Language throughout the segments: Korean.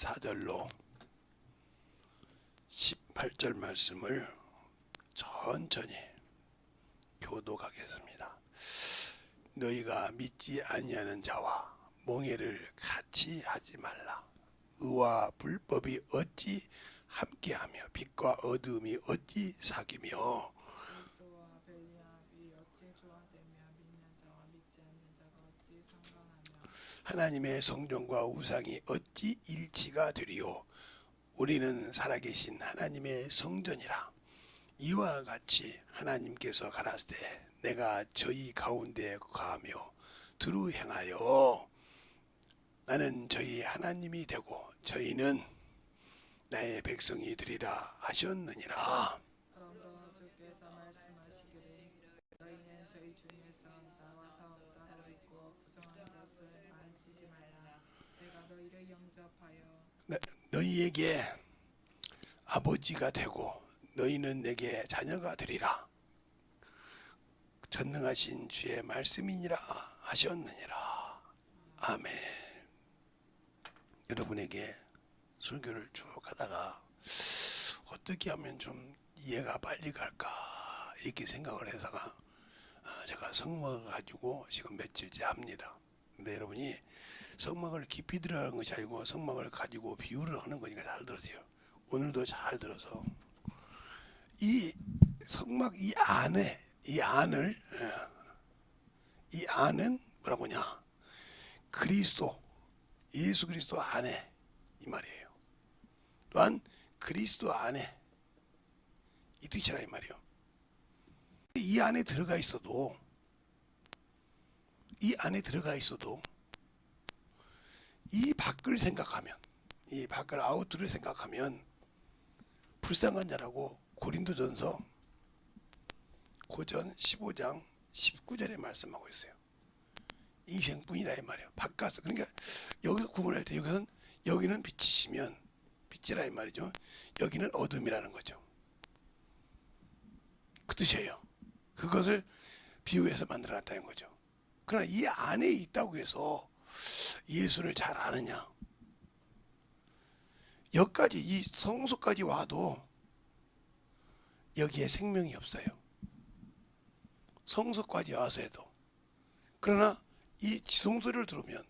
14절로 18절 말씀을 천천히 교독하겠습니다. 너희가 믿지 아니하는 자와 몽해를 같이 하지 말라. 의와 불법이 어찌 함께하며 빛과 어두움이 어찌 사귀며 그리스도와 벨리압이 어찌 조화되며 믿는 자와 믿지 않는 자가 어찌 상관하며 하나님의 성전과 우상이 어찌 일치가 되리요. 우리는 살아계신 하나님의 성전이라. 이와 같이 하나님께서 가라사대 내가 저희 가운데 거하며 두루 행하여 나는 저희 하나님이 되고 저희는 나의 백성이 되리라 하셨느니라. 그러므로 주께서 말씀하시기를 너희는 저희 중에서 나와 싸움따로 있고 부정한 것을 만지지 말라. 내가 너희를 영접하여 너희에게 아버지가 되고 너희는 내게 자녀가 되리라. 전능하신 주의 말씀이니라 하셨느니라. 아멘. 여러분에게 설교를 쭉 하다가 어떻게 하면 좀 이해가 빨리 갈까 이렇게 생각을 해서가 제가 성막을 가지고 지금 며칠째 합니다. 근데 여러분이 성막을 깊이 들어가는 것이 아니고 성막을 가지고 비유를 하는 거니까 잘 들으세요. 오늘도 잘 들어서 이 성막 이 안에 이 안은 뭐라고 하냐? 그리스도 예수 그리스도 안에 이 말이에요. 또한 그리스도 안에 이 뜻이라 이 말이에요. 이 안에 들어가 있어도 이 밖을 생각하면 이 밖을 아우트를 생각하면 불쌍한 자라고 고린도전서 고전 15장 19절에 말씀하고 있어요. 이생뿐이라 이 말이에요. 바깥서 그러니까 여기서 구분할 때 여기는 빛이시면 빛이라 이 말이죠. 여기는 어둠이라는 거죠. 그 뜻이에요. 그것을 비유해서 만들어놨다는 거죠. 그러나 이 안에 있다고 해서 예수를 잘 아느냐? 여기까지 이 성소까지 와도 여기에 생명이 없어요. 성소까지 와서 해도. 그러나 이 지성소를 들으면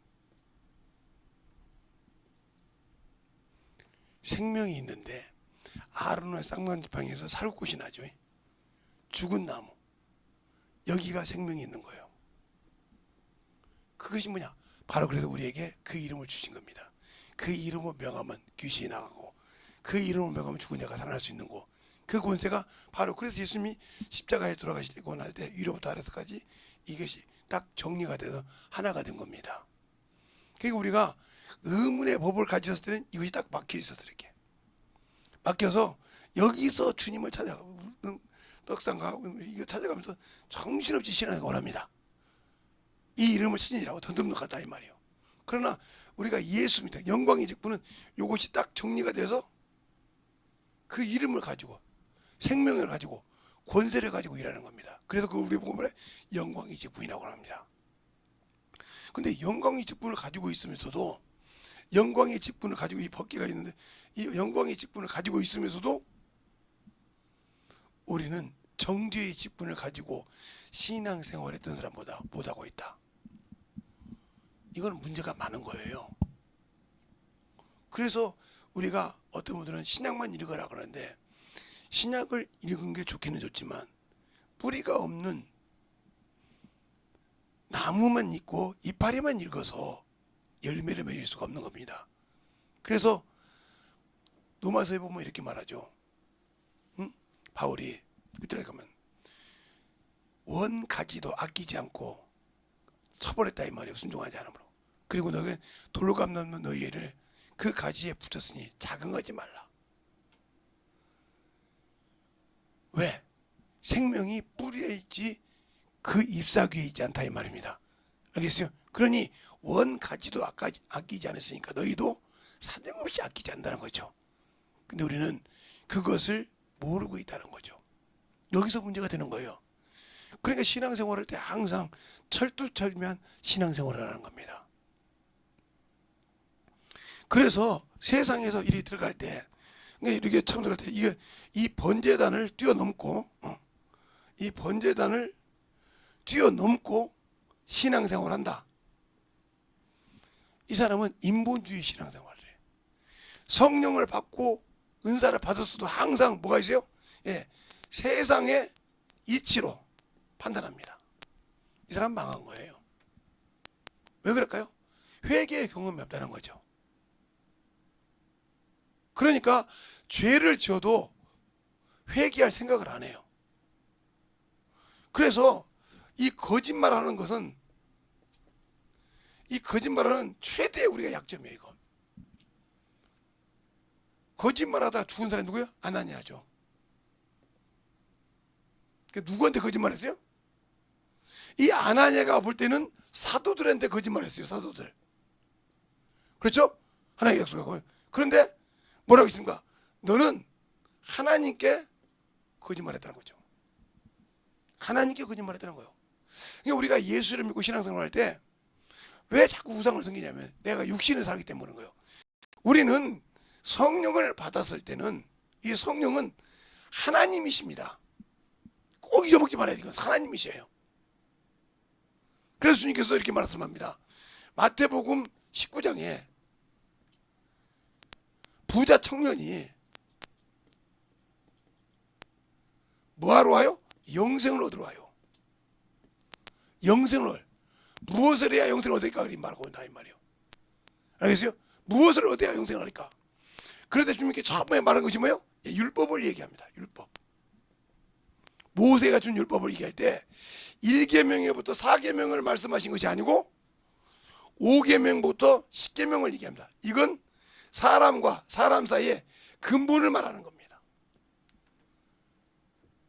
생명이 있는데 아론의 쌍방지팡이에서 살구꽃이 나죠. 죽은 나무. 여기가 생명이 있는 거예요. 그것이 뭐냐? 바로 그래서 우리에게 그 이름을 주신 겁니다. 그 이름을 명하면 귀신이 나가고 그 이름을 명하면 죽은 자가 살아날 수 있는 거. 그 권세가 바로 그래서 예수님이 십자가에 돌아가시고 날 때 위로부터 아래서까지 이것이 딱 정리가 돼서 하나가 된 겁니다. 그러니까 우리가 의문의 법을 가졌을 때는 이것이 딱 막혀 있었어. 이렇게 막혀서 여기서 주님을 찾아가고 떡상 가고 이거 찾아가면서 정신없이 신앙을 원합니다. 이 이름을 신이라고 더듬덕하다 이 말이에요. 그러나 우리가 예수입니다. 영광의 직분은 이것이 딱 정리가 돼서 그 이름을 가지고 생명을 가지고 권세를 가지고 일하는 겁니다. 그래서 그 우리 보고 말해 영광의 직분이라고 합니다. 근데 영광의 직분을 가지고 있으면서도 영광의 직분을 가지고 이 법계가 있는데 이 영광의 직분을 가지고 있으면서도 우리는 정죄의 직분을 가지고 신앙생활했던 사람보다 못하고 있다. 이건 문제가 많은 거예요. 그래서 우리가 어떤 분들은 신약만 읽으라 그러는데 신약을 읽은 게 좋기는 좋지만 뿌리가 없는 나무만 있고 이파리만 읽어서 열매를 맺을 수가 없는 겁니다. 그래서 로마서에 보면 이렇게 말하죠. 바울이 그때 가면 원 가지도 아끼지 않고 처벌했다 이 말이에요. 순종하지 않으므로. 그리고 너희 돌로 감는 너희를 그 가지에 붙였으니 자긍하지 말라. 왜? 생명이 뿌리에 있지 그 잎사귀에 있지 않다 이 말입니다. 알겠어요? 그러니 원 가지도 아끼지 않았으니까 너희도 사정없이 아끼지 않는다는 거죠. 근데 우리는 그것을 모르고 있다는 거죠. 여기서 문제가 되는 거예요. 그러니까 신앙생활할 때 항상 철두철미한 신앙생활을 하는 겁니다. 그래서 세상에서 일이 들어갈 때, 이렇게 처음 들어갈 때, 이게 이 번제단을 뛰어넘고, 이 번제단을 뛰어넘고 신앙생활을 한다. 이 사람은 인본주의 신앙생활을 해. 성령을 받고 은사를 받았어도 항상 뭐가 있어요? 예, 세상의 이치로 판단합니다. 이 사람 망한 거예요. 왜 그럴까요? 회개의 경험이 없다는 거죠. 그러니까 죄를 지어도 회개할 생각을 안 해요. 그래서 이 거짓말하는 것은, 이 거짓말하는 최대의 우리가 약점이에요. 이거. 거짓말하다 죽은 사람이 누구예요? 아나니아죠. 누구한테 거짓말했어요? 이 아나니아가 볼 때는 사도들한테 거짓말했어요. 사도들. 그렇죠? 하나님의 약속하고. 그런데 뭐라고 했습니까? 너는 하나님께 거짓말했다는 거죠. 하나님께 거짓말했다는 거예요. 그러니까 우리가 예수를 믿고 신앙생활할 때 왜 자꾸 우상을 섬기냐면 내가 육신을 살기 때문인 거예요. 우리는 성령을 받았을 때는 이 성령은 하나님이십니다. 꼭 잊어먹지 말아야 돼요. 하나님이셔요. 그래서 주님께서 이렇게 말씀합니다. 마태복음 19장에 부자 청년이 뭐하러 와요? 영생을 얻으러 와요. 영생을. 무엇을 해야 영생을 얻을까? 그리 말하고 있다 이 말이에요. 알겠어요? 무엇을 얻어야 영생을 하니까? 그런데 주님께 처음에 말한 것이 뭐예요? 율법을 얘기합니다. 율법. 모세가 준 율법을 얘기할 때 1계명에부터 4계명을 말씀하신 것이 아니고 5계명부터 10계명을 얘기합니다. 이건 사람과 사람 사이에 근본을 말하는 겁니다.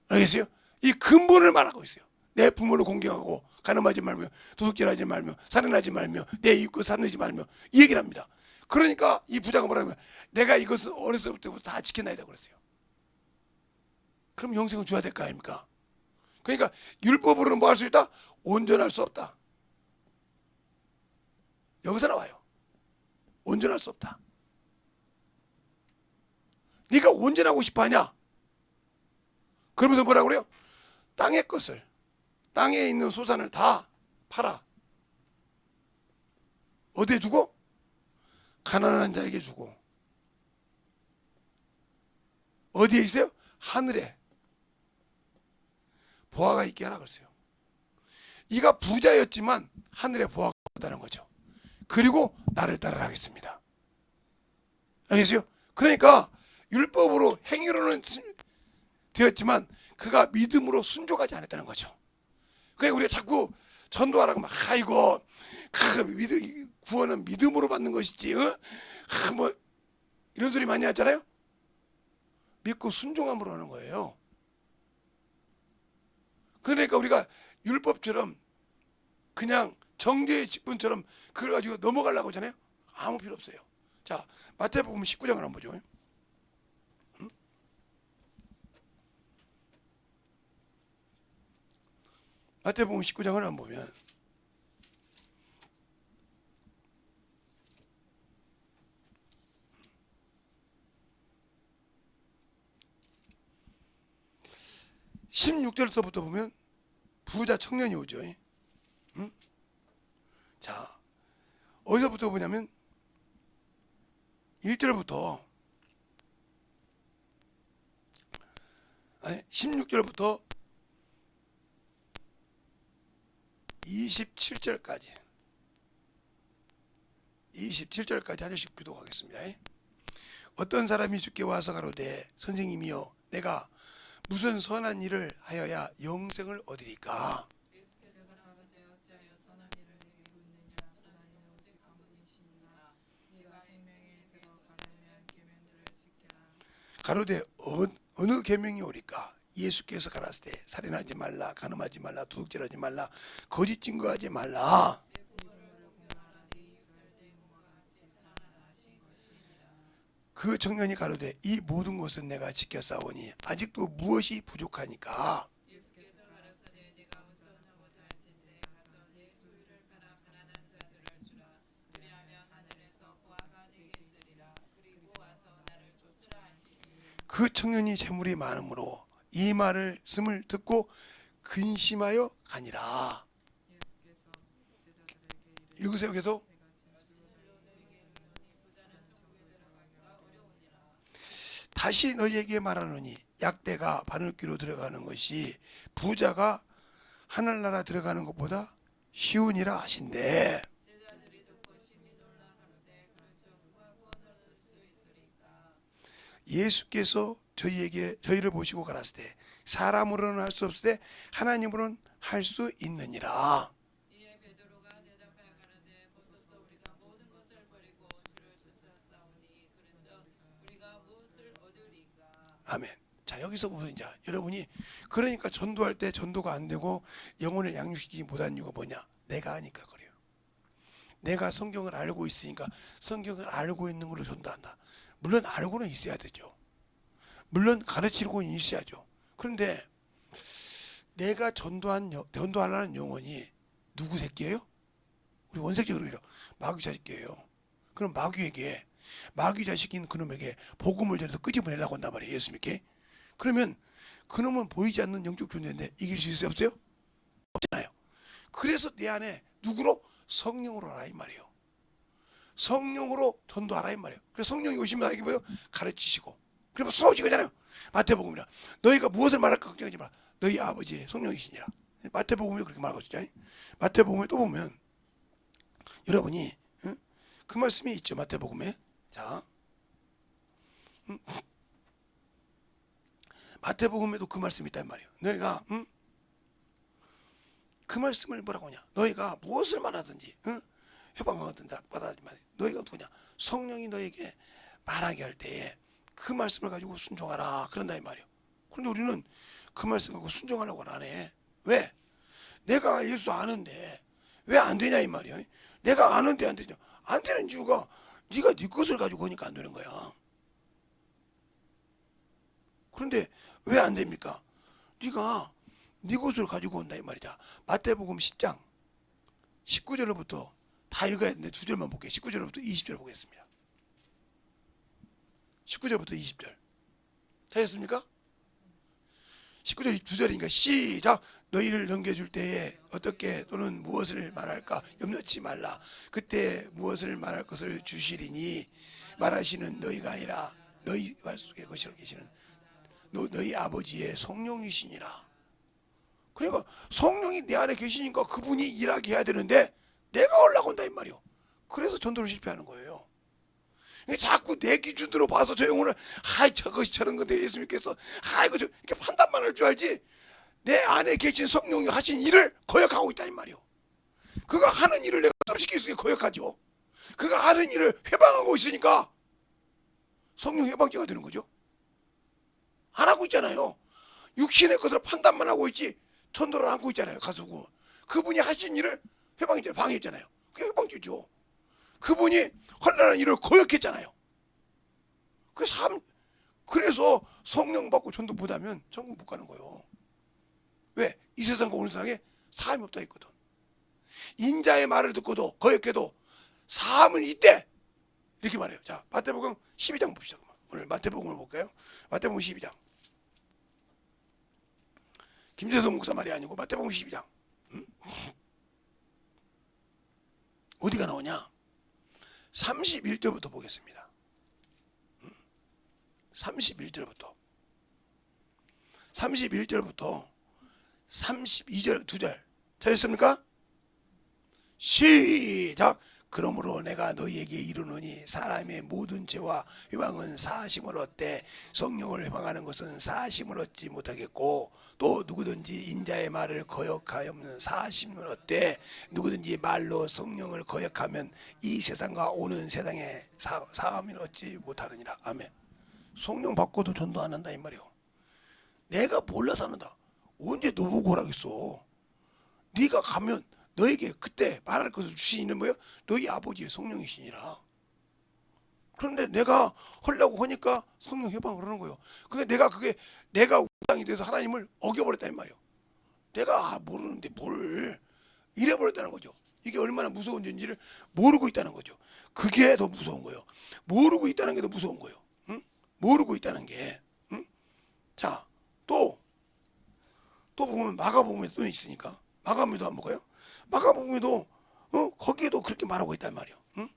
알겠어요? 이 근본을 말하고 있어요. 내 부모를 공경하고 간음하지 말며 도둑질하지 말며 살인하지 말며 내 이웃 살인하지 말며 이 얘기를 합니다. 그러니까 이 부자가 뭐라고 하면 내가 이것을 어렸을 때부터 다 지켜놔야 그랬어요. 그럼 영생을 줘야 될 거 아닙니까? 그러니까 율법으로는 뭐 할 수 있다? 온전할 수 없다. 여기서 나와요. 온전할 수 없다. 네가 온전하고 싶어 하냐? 그러면서 뭐라고 그래요? 땅의 것을, 땅에 있는 소산을 다 팔아. 어디에 주고? 가난한 자에게 주고. 어디에 있어요? 하늘에 보화가 있게 하라 그랬어요. 이가 부자였지만 하늘에 보화가 없다는 거죠. 그리고 나를 따르라 하겠습니다. 알겠어요? 그러니까 율법으로 행위로는 되었지만 그가 믿음으로 순종하지 않았다는 거죠. 그러니까 우리가 자꾸 전도하라고 막 아이고 구원은 믿음으로 받는 것이지 뭐 이런 소리 많이 하잖아요. 믿고 순종함으로 하는 거예요. 그러니까 우리가 율법처럼 그냥 정죄의 직분처럼 그걸 가지고 넘어가려고 하잖아요. 아무 필요 없어요. 자, 마태복음 19장을 한번 보죠. 마태복음 19장을 한번 보면 (16절부터) 보면 부자 청년이 오죠. 응? 자, 어디서부터 보냐면 1절부터 16절부터 27절까지 한 절씩 교독하겠습니다. 어떤 사람이 주께 와서 가로되 선생님이여 내가 무슨 선한 일을 하여야 영생을 얻으리까? 예수께서 가로되 어찌하여 선한 일을 내게 묻느냐 선한 이는 오직 한 분이시니라 네가 생명에 들어가려면 계명들을 지켜라. 가로되 어느 계명이 오리까? 예수께서 가라사대 살인하지 말라 간음하지 말라 도둑질하지 말라 거짓 증거하지 말라. 내 부모를 공경하라 네 이웃을 네 몸과 같이 사랑하라 하신 것이니라. 그 청년이 가로되 이 모든 것은 내가 지켰사오니 아직도 무엇이 부족하니까? 예수께서 가라사대 네가 운전하고 잘진대 가서 네 소유를 팔아 가난한 자들을 주라 그리하면 하늘에서 보화가 네게 그 청년이 재물이 많으므로 이 말씀을 듣고 근심하여 가니라. 예수께서 제자들에게 이르시되 읽으세요 계속. 내가 진실로 다시 너희에게 말하노니 약대가 바늘귀로 들어가는 것이 부자가 하늘나라 들어가는 것보다 쉬우니라 하신대. 예수께서 저희를 보시고 가라사대 사람으로는 할 수 없을 때 하나님으로는 할 수 있느니라. 이에 베드로가 대답하여 가라되 보소서 우리가 모든 것을 버리고 주를 쫓아싸우니 그런즉 우리가 무엇을 얻으리까. 아멘. 자, 여기서 보면 이제 여러분이 그러니까 전도할 때 전도가 안 되고 영혼을 양육시키지 못한 이유가 뭐냐? 내가 아니까 그래요. 내가 성경을 알고 있으니까 성경을 알고 있는 걸로 전도한다. 물론 알고는 있어야 되죠. 물론 가르치고는 있어야죠. 그런데 내가 전도하려는 영혼이 누구 새끼예요? 우리 원색적으로 이러 마귀 자식이에요. 그럼 마귀 자식인 그놈에게 복음을 전해서 끄집어내려고 한단 말이에요. 예수 믿게. 그러면 그놈은 보이지 않는 영적 존재인데 이길 수 있어요? 없어요? 없잖아요. 그래서 내 안에 누구로? 성령으로 하라 이 말이에요. 성령으로 전도하라 이 말이에요. 그래서 성령이 오시면 이게 뭐예요? 가르치시고. 그러면 수업이 그잖아요. 마태복음이라 너희가 무엇을 말할까 걱정하지 마라. 너희 아버지의 성령이시니라. 마태복음에 그렇게 말하고 있죠. 마태복음에 또 보면 여러분이 그 말씀이 있죠. 마태복음에. 자, 마태복음에도 그 말씀이 있단 말이에요. 너희가 그 말씀을 뭐라고 하냐? 너희가 무엇을 말하든지 해방하든지 받아들지 말이야. 너희가 누구냐? 성령이 너에게 말하게 할 때에 그 말씀을 가지고 순종하라 그런다 이 말이에요. 그런데 우리는 그 말씀 갖고 순종하려고 안 해. 왜? 내가 예수 아는데 왜 안 되냐 이 말이에요. 내가 아는데 안 되냐? 안 되는 이유가 네가 네 것을 가지고 오니까 안 되는 거야. 그런데 왜 안 됩니까? 네가 네 것을 가지고 온다 이 말이다. 마태복음 10장 19절부터 다 읽어야 되는데 두 절만 볼게요. 19절부터 20절 보겠습니다. 19절부터 20절 찾았습니까? 19절 두 절이니까 시작. 너희를 넘겨줄 때에 어떻게 또는 무엇을 말할까 염려치 말라. 그때 무엇을 말할 것을 주시리니 말하시는 너희가 아니라 너희 말속에 거시러 계시는 너희 아버지의 성령이시니라. 그러니까 성령이 내 안에 계시니까 그분이 일하게 해야 되는데 내가 올라간다 이 말이요. 그래서 전도를 실패하는 거예요. 자꾸 내 기준으로 봐서 저 영혼을 저것이 저런 건데 예수 믿겠어. 이거 이렇게 판단만 할 줄 알지. 내 안에 계신 성령이 하신 일을 거역하고 있다 이 말이요. 그가 하는 일을 내가 stop시킬 수 있게 거역하죠. 그가 하는 일을 회방하고 있으니까 성령 회방죄가 되는 거죠. 안 하고 있잖아요. 육신의 것을 판단만 하고 있지 전도를 안고 있잖아요. 가수고 그분이 하신 일을 회방했잖아요. 방해했잖아요. 그게 회방죄죠. 그분이 헌란한 일을 거역했잖아요. 그래서 성령 받고 전도 못하면 천국 못 가는 거예요. 왜? 이 세상과 오는 세상에 사함이 없다 했거든. 인자의 말을 듣고도 거역해도 사함은 있대. 이렇게 말해요. 자, 마태복음 12장 봅시다. 오늘 마태복음을 볼까요? 마태복음 12장. 김재성 목사 말이 아니고 마태복음 12장. 어디가 나오냐? 31절부터 보겠습니다. 31절부터 32절 두 절 찾았습니까? 시작. 그러므로 내가 너희에게 이르노니 사람의 모든 죄와 회방은 사하심을 얻되 성령을 회방하는 것은 사하심을 얻지 못하겠고 또 누구든지 인자의 말을 거역하면 사하심을 얻되 누구든지 말로 성령을 거역하면 이 세상과 오는 세상에 사함을 얻지 못하느니라. 아멘. 성령 받고도 전도 안 한다 이 말이요. 내가 몰라서 한다. 언제 너 보고 오라겠어. 네가 가면 너에게 그때 말할 것을 주시는 뭐예요? 너희 아버지의 성령이시니라. 그런데 내가 하려고 하니까 성령 해방을 하는 거예요. 그러니까 내가 우상이 돼서 하나님을 어겨버렸다 이 말이에요. 내가 모르는데 뭘 잃어버렸다는 거죠. 이게 얼마나 무서운 존재를 모르고 있다는 거죠. 그게 더 무서운 거예요. 모르고 있다는 게 더 무서운 거예요. 응? 모르고 있다는 게. 응? 자, 또 보면 마가복음에 또 있으니까 마가복음에도 안 볼까요? 마가복음에도 거기에도 그렇게 말하고 있단 말이에요. 응?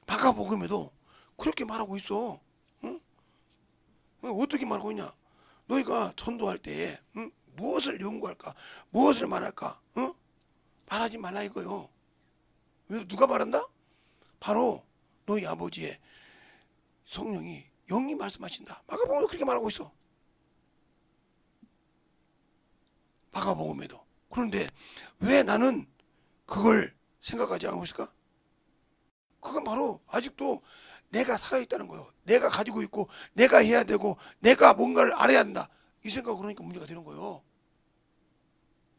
마가복음에도 그렇게 말하고 있어. 응? 어떻게 말하고 있냐? 너희가 전도할 때에 무엇을 연구할까? 무엇을 말할까? 말하지 말라 이거요. 왜 누가 말한다? 바로 너희 아버지의 성령이 영이 말씀하신다. 마가복음에도 그렇게 말하고 있어. 마가복음에도. 그런데 왜 나는 그걸 생각하지 않고 있을까? 그건 바로 아직도 내가 살아있다는 거예요. 내가 가지고 있고 내가 해야 되고 내가 뭔가를 알아야 된다. 이 생각 그러니까 문제가 되는 거예요.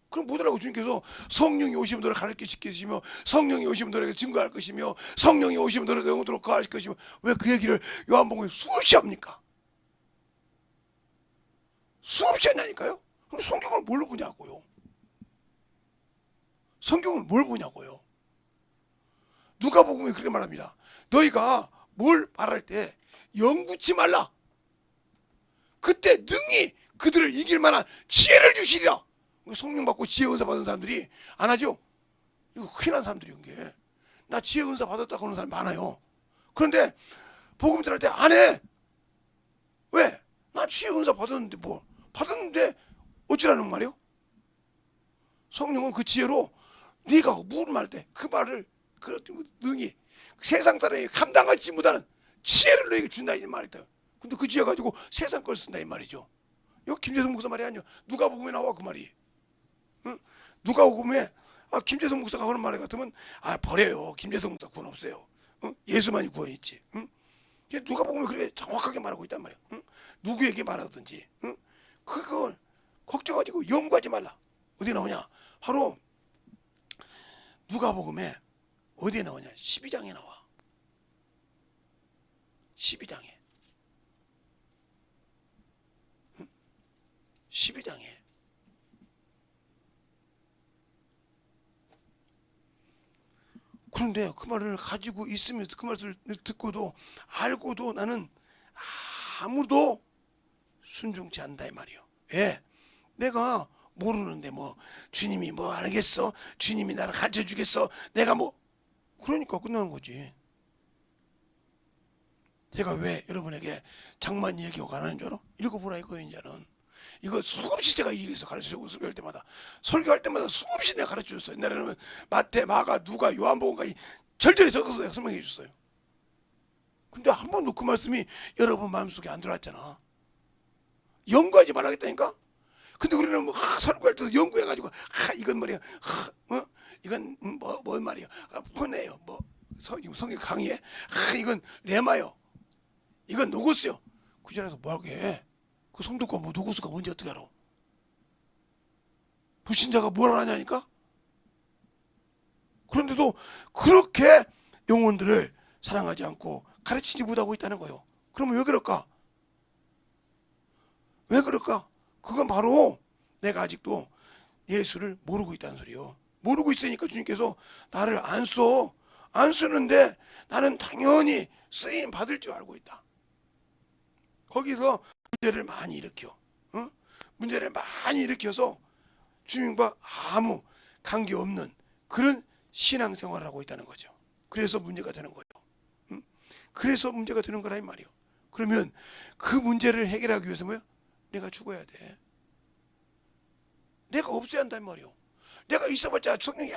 그럼 뭐더라고 주님께서 성령이 오시면 너를 가르쳐 시키시며 성령이 오시면 너에게 증거할 것이며 성령이 오시면 너를 영원토록 거할 것이며 왜 그 얘기를 요한복음에 수없이 합니까? 수없이 한다니까요. 그럼 성경을 뭘로 보냐고요. 성경을 뭘 보냐고요. 누가복음에 그렇게 말합니다. 너희가 뭘 말할 때 영구치 말라. 그때 능히 그들을 이길 만한 지혜를 주시리라. 성령 받고 지혜 은사 받은 사람들이 안 하죠? 이거 흔한 사람들이 이게. 나 지혜 은사 받았다 그러는 사람 많아요. 그런데 복음 들을 때 안 해. 왜? 나 지혜 은사 받았는데 뭐 받았는데 어찌라는 말이요? 성령은 그 지혜로 네가 물음할 때 그 말을 그 능히 세상 사람이 감당하지 못하는 지혜를 너에게 준다 이 말이다. 근데 그 지혜 가지고 세상 걸 쓴다 이 말이죠. 이거 김재성 목사 말이 아니야. 누가복음에 나와 그 말이. 응? 누가복음에 김재성 목사가 하는 말 같으면 버려요. 김재성 목사 구원 없어요. 응? 예수만이 구원이 있지. 응? 누가복음에 그렇게 정확하게 말하고 있단 말이야. 응? 누구에게 말하든지 그걸 걱정하지고 연구하지 말라. 어디 나오냐? 바로 누가복음에 어디에 나오냐? 12장에 나와. 12장에. 12장에. 그런데 그 말을 가지고 있으면서 그 말을 듣고도 알고도 나는 아무도 순종치 않는다 이 말이요. 왜? 내가 모르는데 뭐 주님이 뭐 알겠어? 주님이 나를 가르쳐 주겠어? 내가 뭐 그러니까 끝나는 거지. 제가 왜 여러분에게 장만 얘기하고 안 하는 줄 알아? 읽어보라 이거요. 이제는 이거 수없이 제가 이기서 가르치고 설교할 때마다 수없이 내가 가르쳐줬어요. 옛날에는 마태, 마가, 누가, 요한복음까지 절절히 적어서 내가 설명해 줬어요. 근데 한 번도 그 말씀이 여러분 마음속에 안 들어왔잖아. 연구하지 말라겠다니까. 근데 우리는 뭐 설교할 때도 연구해가지고 이건 말이야. 이건 뭐 말이야. 폰에요. 뭐 성경 강의에. 이건 레마요. 이건 노고스요. 그 자리에서 뭐하게? 그 성도가 뭐 노고스가 뭔지 어떻게 알아? 불신자가 뭘 하냐니까? 그런데도 그렇게 영혼들을 사랑하지 않고 가르치지 못하고 있다는 거예요. 그러면 왜 그럴까? 왜 그럴까? 그건 바로 내가 아직도 예수를 모르고 있다는 소리요. 모르고 있으니까 주님께서 나를 안 써. 안 쓰는데 나는 당연히 쓰임 받을 줄 알고 있다. 거기서 문제를 많이 일으켜. 문제를 많이 일으켜서 주님과 아무 관계없는 그런 신앙생활을 하고 있다는 거죠. 그래서 문제가 되는 거예요. 그래서 문제가 되는 거라 이 말이에요. 그러면 그 문제를 해결하기 위해서 뭐야? 내가 죽어야 돼. 내가 없어야 한다 이 말이에요. 내가 있어봤자 성령이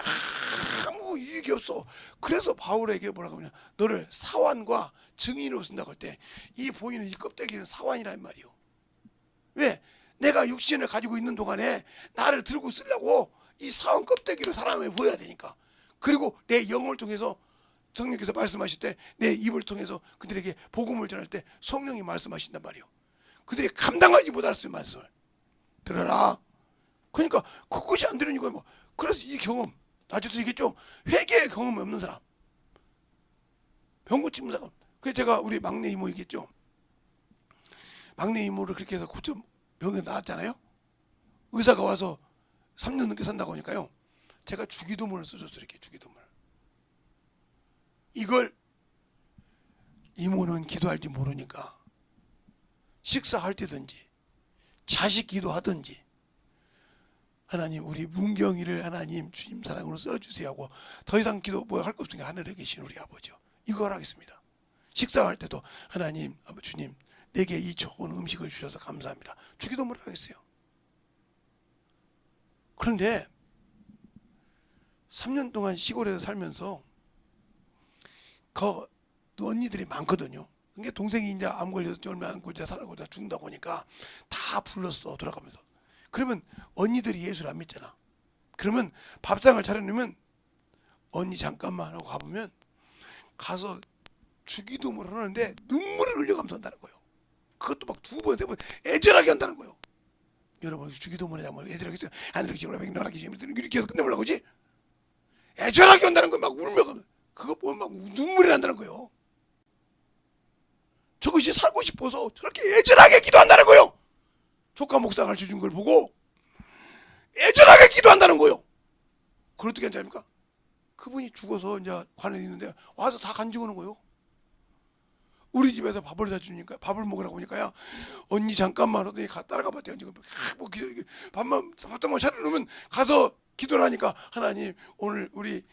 아무 이익이 없어. 그래서 바울에게 뭐라고 하냐? 너를 사환과 증인으로 쓴다고 할 때 이 보이는 이 껍데기는 사환이란 말이에요. 왜? 내가 육신을 가지고 있는 동안에 나를 들고 쓰려고 이 사환 껍데기로 사람을 보여야 되니까. 그리고 내 영을 통해서 성령께서 말씀하실 때 내 입을 통해서 그들에게 복음을 전할 때 성령이 말씀하신단 말이에요. 그들이 감당하지 못할 수 있는 말씀을 들어라. 그러니까 그것이 안 되는 이거예요. 뭐. 그래서 이 경험 나중에 얘기했죠. 회개의 경험이 없는 사람, 병 고치는 사람. 그래서 제가 우리 막내 이모 얘기했죠. 막내 이모를 그렇게 해서 고쳐 병에 나왔잖아요. 의사가 와서 3년 넘게 산다고 하니까요. 제가 주기도문을 써줬어요. 이렇게 주기도문. 이걸 이모는 기도할지 모르니까 식사할 때든지 자식 기도하든지 하나님 우리 문경이를 하나님 주님 사랑으로 써주세요 하고 더 이상 기도 뭐 할 거 없으니까 하늘에 계신 우리 아버지요, 이걸 하겠습니다. 식사할 때도 하나님 주님 내게 이 좋은 음식을 주셔서 감사합니다. 주기도문을 하겠어요. 그런데 3년 동안 시골에서 살면서 그 언니들이 많거든요. 그러니까 동생이 이제 암 걸려서 얼마 안 걸려 살고 죽는다 보니까 다 불렀어 돌아가면서. 그러면 언니들이 예수를 안 믿잖아. 그러면 밥상을 차려놓으면 언니 잠깐만 하고 가보면 가서 주기도문을 하는데 눈물을 흘려가면서 한다는 거예요. 그것도 막 2번 3번 애절하게 한다는 거예요. 여러분 주기도문에 자면 애절하게 했어요. 하늘에 계시고 백날하게 계시면 이렇게 해서 끝내보려고 그러지? 애절하게 한다는 거예요. 막 울며 그거 보면 막 눈물이 난다는 거예요. 저것이 살고 싶어서 저렇게 애절하게 기도한다는 거예요. 조카 목사가 가르쳐준 걸 보고 애절하게 기도한다는 거예요. 그걸 어떻게 하는지 아닙니까? 그분이 죽어서 이제 관에 있는데 와서 다 간직하는 거예요. 우리 집에서 밥을 사주니까 밥을 먹으라고 하니까야 언니 잠깐만 하더니 따라가 봤대요. 뭐 밥만 차려놓으면 가서 기도를 하니까 하나님 오늘 우리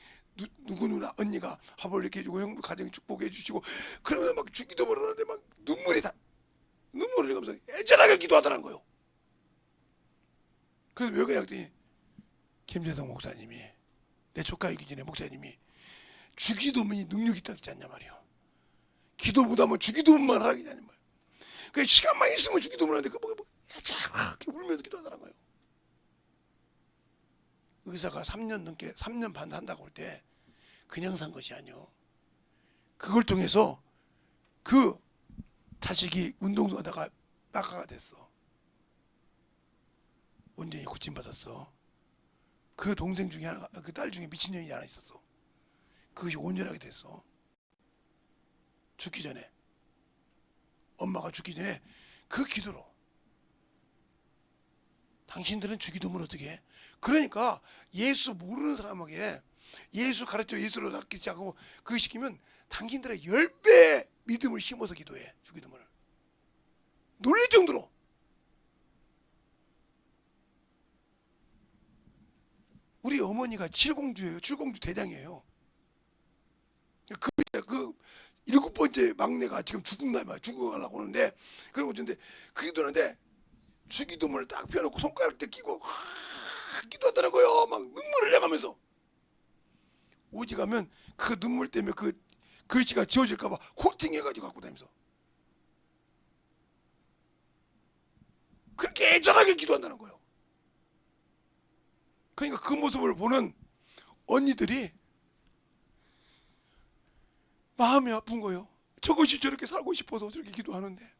누구 누나 언니가 밥을 이렇게 해주고 형 가정 축복해 주시고 그러면서 막 주기도문을 하는데 막 눈물을 흘리면서 애절하게 기도하더라는 거예요. 그래서 왜 그래 했더니 김재성 목사님이 내 조카이기 전에 목사님이 주기도문이 능력이 있다고 했지 않냐 말이에요. 기도보다는 주기도문만 하라고 하냐 말이에요. 그 시간만 있으면 주기도문 하는데 그거 애절하게 울면서 기도하더라는 거예요. 의사가 3년 반 한다고 할 때 그냥 산 것이 아니요. 그걸 통해서 그 자식이 운동하다가 낙하가 됐어. 온전히 고침받았어. 그 동생 중에 하나, 그 딸 중에 미친년이 하나 있었어. 그것이 온전하게 됐어. 죽기 전에, 엄마가 죽기 전에 그 기도로. 당신들은 주기도문 어떻게 해? 그러니까 예수 모르는 사람에게 예수 가르쳐 예수로 낚이지 않고 그거 시키면 당신들의 10배 믿음을 심어서 기도해. 주기도문을 놀릴 정도로. 우리 어머니가 칠공주예요. 칠공주 대장이에요. 그 7번째 막내가 지금 죽어가려고 하는데 그러고 있는데 그 기도하는데 주기도문을 딱 펴놓고 손가락대 끼고 기도하더라고요. 막 눈물을 내가면서 오직하면 그 눈물 때문에 그 글씨가 지워질까봐 코팅해가지고 갖고 다니면서 그렇게 애절하게 기도한다는 거예요. 그러니까 그 모습을 보는 언니들이 마음이 아픈 거예요. 저것이 저렇게 살고 싶어서 저렇게 기도하는데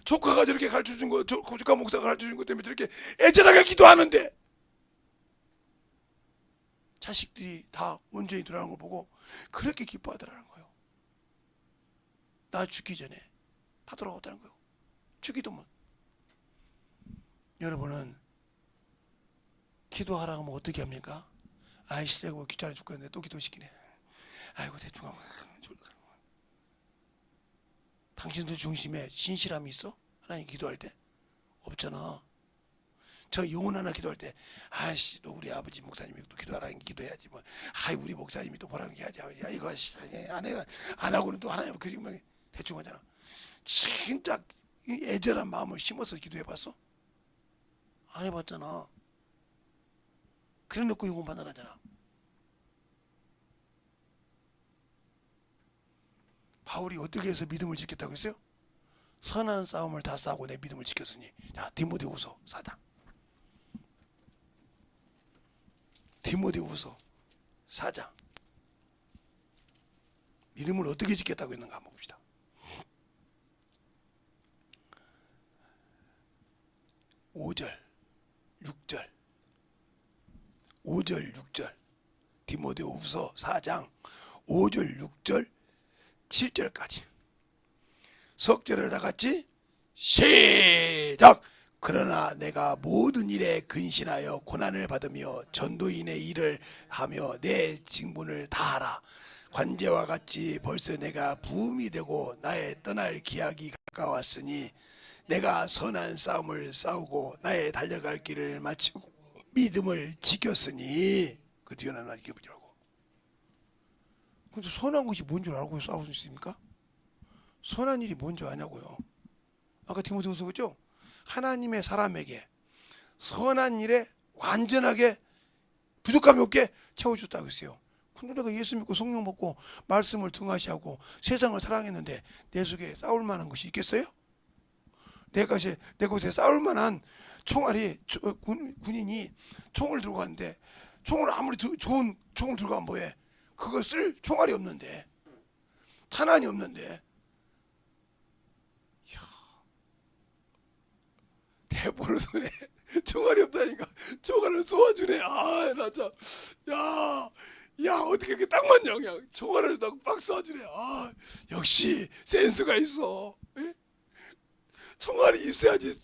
조카가 저렇게 가르쳐준 거, 조카 목사가 가르쳐준 것 때문에 저렇게 애절하게 기도하는데 자식들이 다 온전히 돌아가는 걸 보고 그렇게 기뻐하더라는 거예요. 나 죽기 전에 다 돌아왔다는 거예요. 주기도문. 여러분은 기도하라 하면 어떻게 합니까? 아이씨 내가 귀찮아 죽겠는데 또 기도시키네. 아이고 대충 하고. 당신들 중심에 신실함이 있어? 하나님 기도할 때? 없잖아. 저 영혼 하나 기도할 때 아이씨 또 우리 아버지 목사님이 또 기도하라는 기도해야지 뭐. 아이 우리 목사님이 또 보라는 게 하지. 야 이거 아내가 안 하고는 또 하나님 그 지금 대충 하잖아. 진짜 애절한 마음을 심어서 기도해봤어? 안 해봤잖아. 그래놓고 영혼 판단하잖아. 바울이 어떻게 해서 믿음을 지켰다고 했어요? 선한 싸움을 다 싸우고 내 믿음을 지켰으니. 자, 디모데후서 4장. 디모데후서 4장. 믿음을 어떻게 지켰다고 했는가 한번 봅시다. 5절, 6절, 5절, 6절. 디모데후서 4장 5절, 6절, 7절까지. 석절을 다 같이 시작. 그러나 내가 모든 일에 근신하여 고난을 받으며 전도인의 일을 하며 내 직분을 다하라. 관제와 같이 벌써 내가 부음이 되고 나의 떠날 기약이 가까웠으니 내가 선한 싸움을 싸우고 나의 달려갈 길을 마치고 믿음을 지켰으니 그 뒤에는 나 이겨보자고. 근데 선한 것이 뭔 줄 알고 싸울 수 있습니까? 선한 일이 뭔지 아냐고요. 아까 디모데후서 그죠? 하나님의 사람에게 선한 일에 완전하게 부족함이 없게 채워줬다고 했어요. 근데 내가 예수 믿고 성령 먹고 말씀을 등하시하고 세상을 사랑했는데 내 속에 싸울 만한 것이 있겠어요? 내 곳에 싸울 만한 총알이 군인이 총을 들고 갔는데 총을 아무리 좋은 총을 들고 가면 뭐해? 그거 쓸 총알이 없는데 탄환이 없는데 대보는 손에 총알이 없다니까 총알을 쏘아주네. 아, 나 참, 야, 어떻게 이렇게 딱 맞냐, 그냥 총알을 딱 막 쏘아주네. 아, 역시 센스가 있어. 에? 총알이 있어야지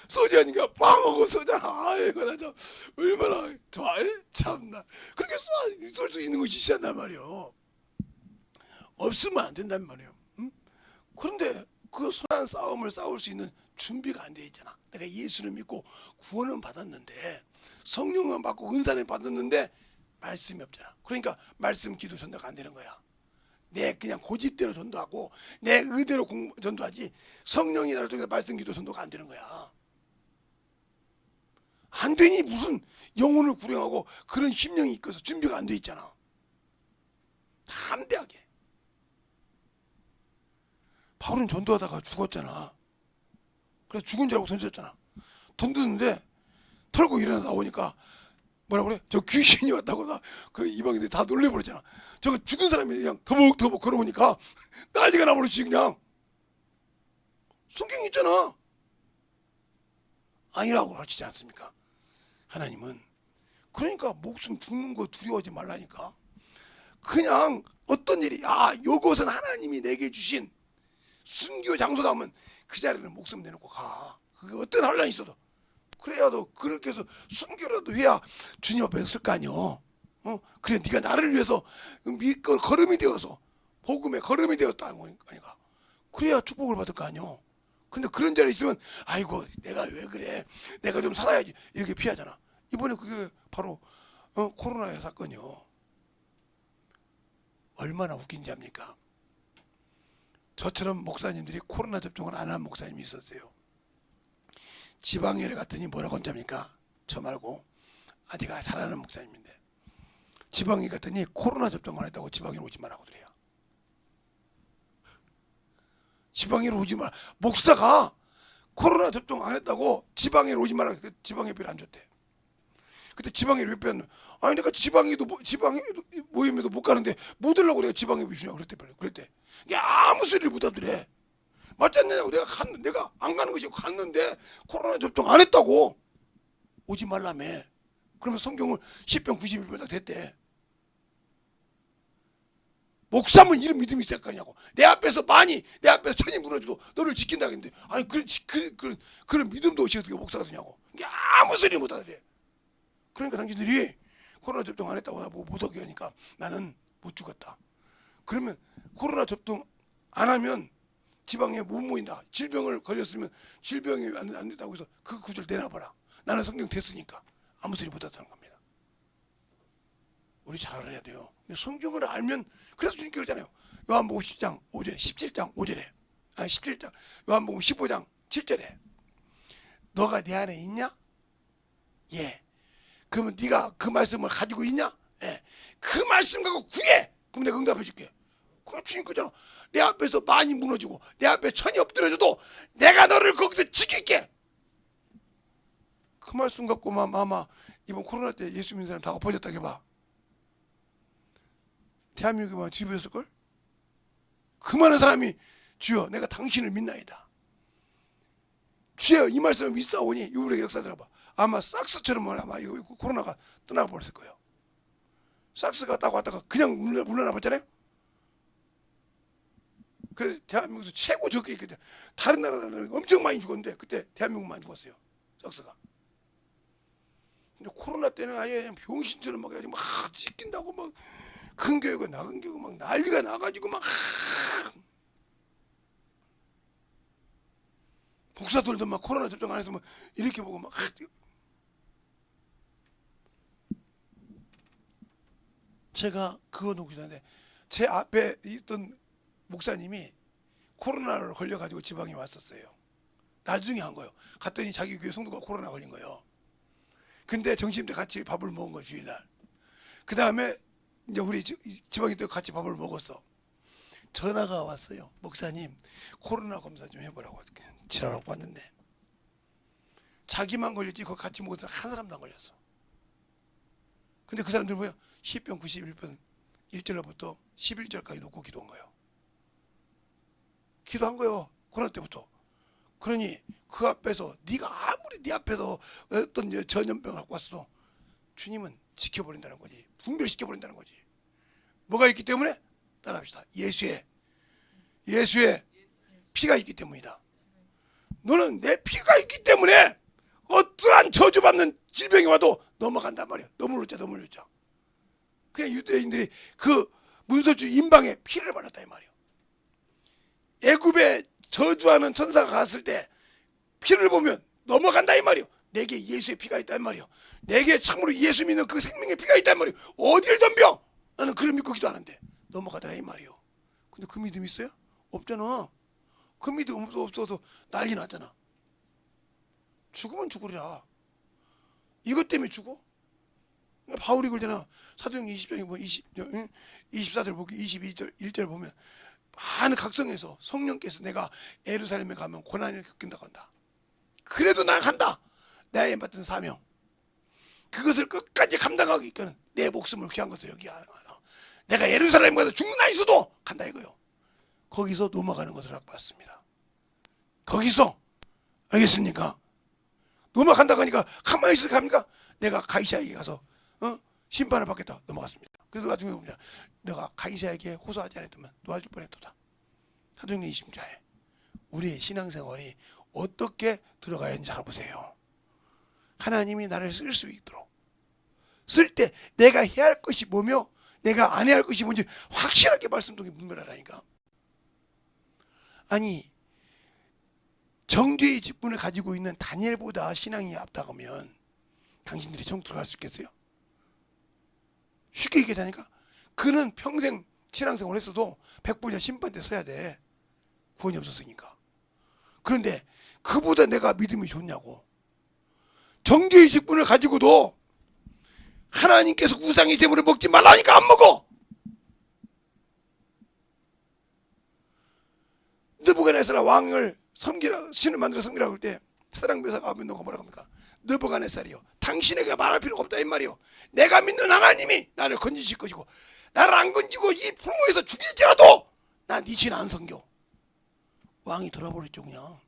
쏘지 하니까 빵하고 쏘잖아. 아, 이거 나 참 얼마나 좋아해? 참나. 그렇게 쏠 수 있는 것이 있단 말이요. 없으면 안 된단 말이에요. 응? 그런데 그 선한 싸움을 싸울 수 있는 준비가 안 돼 있잖아. 내가 예수를 믿고 구원은 받았는데 성령은 받고 은사는 받았는데 말씀이 없잖아. 그러니까 말씀 기도 전도가 안 되는 거야. 내 그냥 고집대로 전도하고 내 의대로 전도하지 성령이 나를 통해서 말씀 기도 전도가 안 되는 거야. 안 되니 무슨 영혼을 구령하고 그런 심령이 있어서 준비가 안 돼 있잖아. 담대하게. 바울은 전도하다가 죽었잖아. 그래서 죽은 줄 알고 던졌잖아. 던졌는데 털고 일어나 나오니까 뭐라 그래? 저 귀신이 왔다고 그 이방인들이 다 놀래버렸잖아. 저거 죽은 사람이 그냥 더벅더벅 걸어오니까 난리가 나버렸지 그냥. 성경이 있잖아. 아니라고 하시지 않습니까? 하나님은. 그러니까 목숨 죽는 거 두려워하지 말라니까. 그냥 어떤 일이 요것은 하나님이 내게 주신 순교 장소다 하면 그 자리는 목숨 내놓고 가. 그게 어떤 환란이 있어도. 그래야도 그렇게 해서 순교라도 해야 주님 앞에 쓸 거 아니여. 그래 네가 나를 위해서 걸음이 되어서 복음의 걸음이 되었다는 거니까. 그래야 축복을 받을 거 아니여. 근데 그런 자리에 있으면 아이고 내가 왜 그래. 내가 좀 살아야지. 이렇게 피하잖아. 이번에 그게 바로 코로나의 사건이요. 얼마나 웃긴지 압니까? 저처럼 목사님들이 코로나 접종을 안 한 목사님이 있었어요. 지방의회 갔더니 뭐라고 한답니까? 저 말고 제가 잘 아는 목사님인데 지방에 갔더니 코로나 접종 안 했다고 지방에 오지 말라고 그래요. 지방에 오지 말. 목사가 코로나 접종 안 했다고 지방에 오지 말라고 지방회비를 안 줬대. 그때 지방회비 몇 번? 아니 내가 지방회 모임에도 못 가는데 못 오려고 내가 지방회비 주냐고 그랬대. 이게 아무 소리를 못 하더래. 맞지 않느냐고. 내가 안 가는 것이 갔는데 코로나 접종 안 했다고 오지 말라며. 그러면 성경을 10병 91병 딱 됐대. 목사면 이런 믿음이 있을 거 아니냐고. 내 앞에서 천이 무너져도 너를 지킨다 했는데 아니 그런 믿음도 없이 어떻게 목사가 되냐고. 이게 아무 소리 못 하더래. 그러니까 당신들이 코로나 접종 안 했다고 나보고 못 오게 하니까 나는 못 죽었다. 그러면 코로나 접종 안 하면 지방에 못 모인다. 질병을 걸렸으면 질병이 안 된다고 해서 그 구절 내놔봐라. 나는 성경 됐으니까 아무 소리 못 하다는 겁니다. 우리 잘 알아야 돼요. 성경을 알면 그래서 주님께서 그러잖아요. 요한복음 10장 5절에 17장 5절에 17장 요한복음 15장 7절에 너가 내 안에 있냐? 예. 그러면 네가 그 말씀을 가지고 있냐? 예. 그 말씀 갖고 구해. 그럼 내가 응답해 줄게. 그럼 주님 거잖아. 내 앞에서 많이 무너지고 내 앞에 천이 엎드려져도 내가 너를 거기서 지킬게. 그 말씀 갖고 아마 이번 코로나 때 예수 믿는 사람 다 엎어졌다 해봐. 대한민국에만 집이었을걸? 그 많은 사람이 주여 내가 당신을 믿나이다. 주여 이 말씀을 믿사오니 이후의 역사 들어봐. 아마 삭스처럼 아마 이거 코로나가 떠나버렸을 거예요. 삭스가 딱 왔다가 그냥 물러나 봤잖아요. 그래서 대한민국에서 최고 적게 있거든. 다른 나라들은 엄청 많이 죽었는데 그때 대한민국만 죽었어요. 삭스가. 근데 코로나 때는 아예 그냥 병신처럼 막 찢긴다고 막 큰 교회가 나간 교회가 막 난리가 나가지고 막 복사들도 막 코로나 접종 안 했으면 이렇게 보고 막 제가 그거 놓고 있는데 제 앞에 있던 목사님이 코로나를 걸려가지고 지방에 왔었어요. 나중에 한 거예요. 갔더니 자기 교회 성도가 코로나 걸린 거예요. 근데 점심 때 같이 밥을 먹은 거 주일날. 그 다음에 이제 우리 지방에 또 같이 밥을 먹었어. 전화가 왔어요. 목사님 코로나 검사 좀 해보라고 지랄하고 왔는데 자기만 걸렸지 그거 같이 먹었던 한 사람도 안 걸렸어. 근데 그 사람들 뭐야? 10편 91편 1절로부터 11절까지 놓고 기도한 거예요. 기도한 거예요. 코로나 때부터. 그러니 그 앞에서 네가 아무리 네 앞에서 어떤 전염병을 갖고 왔어도 주님은 지켜버린다는 거지. 분별시켜버린다는 거지. 뭐가 있기 때문에? 따라합시다. 예수의 피가 있기 때문이다. 너는 내 피가 있기 때문에 어떠한 저주받는 질병이 와도 넘어간단 말이야. 넘어올자. 그냥 유대인들이 그 문설주 임방에 피를 발랐다 이 말이야. 애굽에 저주하는 천사가 갔을 때 피를 보면 넘어간다 이 말이요. 내게 예수의 피가 있다 이 말이요. 내게 참으로 예수 믿는 그 생명의 피가 있다 이 말이요. 어딜 덤벼? 나는 그를 믿고 기도하는데 넘어가더라 이 말이요. 근데 그 믿음 있어요? 없잖아. 그 믿음 없어서 난리 났잖아. 죽으면 죽으리라. 이것 때문에 죽어? 바울이 그러잖아. 사도행 20장에 뭐 24절 보기 22절 1절 보면 많은 각성에서 성령께서 내가 예루살렘에 가면 고난을 겪는다고 한다. 그래도 난 간다. 나의 맡은 사명. 그것을 끝까지 감당하기 위해서는 내 목숨을 귀한 것을 여기 하나. 내가 예루살렘에 가서 죽는 한 있어도 간다 이거요. 거기서 넘어가는 것을 확보했습니다. 거기서 알겠습니까? 넘어간다고 하니까 가만히 있을 갑니까? 내가 가이사에게 가서 심판을 받겠다 넘어갔습니다. 그래서 나중에 봅니다. 내가 가이사에게 호소하지 않았다면 놓아줄 뻔했도다. 사도행전 20장에 우리의 신앙생활이 어떻게 들어가야 하는지 알아보세요. 하나님이 나를 쓸 수 있도록 쓸 때 내가 해야 할 것이 뭐며 내가 안 해야 할 것이 뭔지 확실하게 말씀통해 분별하라니까. 아니 정죄의 직분을 가지고 있는 다니엘보다 신앙이 앞다가면 당신들이 천국 들어갈 수 있겠어요? 쉽게 얘기하자니까 그는 평생 신앙생활을 했어도 백보자 심판대 서야 돼. 구원이 없었으니까. 그런데 그보다 내가 믿음이 좋냐고. 정죄의 직분을 가지고도 하나님께서 우상의 제물을 먹지 말라니까 안 먹어. 느부갓네살 왕을 섬기라, 신을 만들어 섬기라고 할 때 사랑배사가 아벤노가 뭐라고 합니까? 느부갓네살이요, 당신에게 말할 필요가 없다 이 말이요. 내가 믿는 하나님이 나를 건지실 것이고 나를 안 건지고 이 풀무에서 죽일지라도 난 네 신 안 섬겨. 왕이 돌아버렸죠. 그냥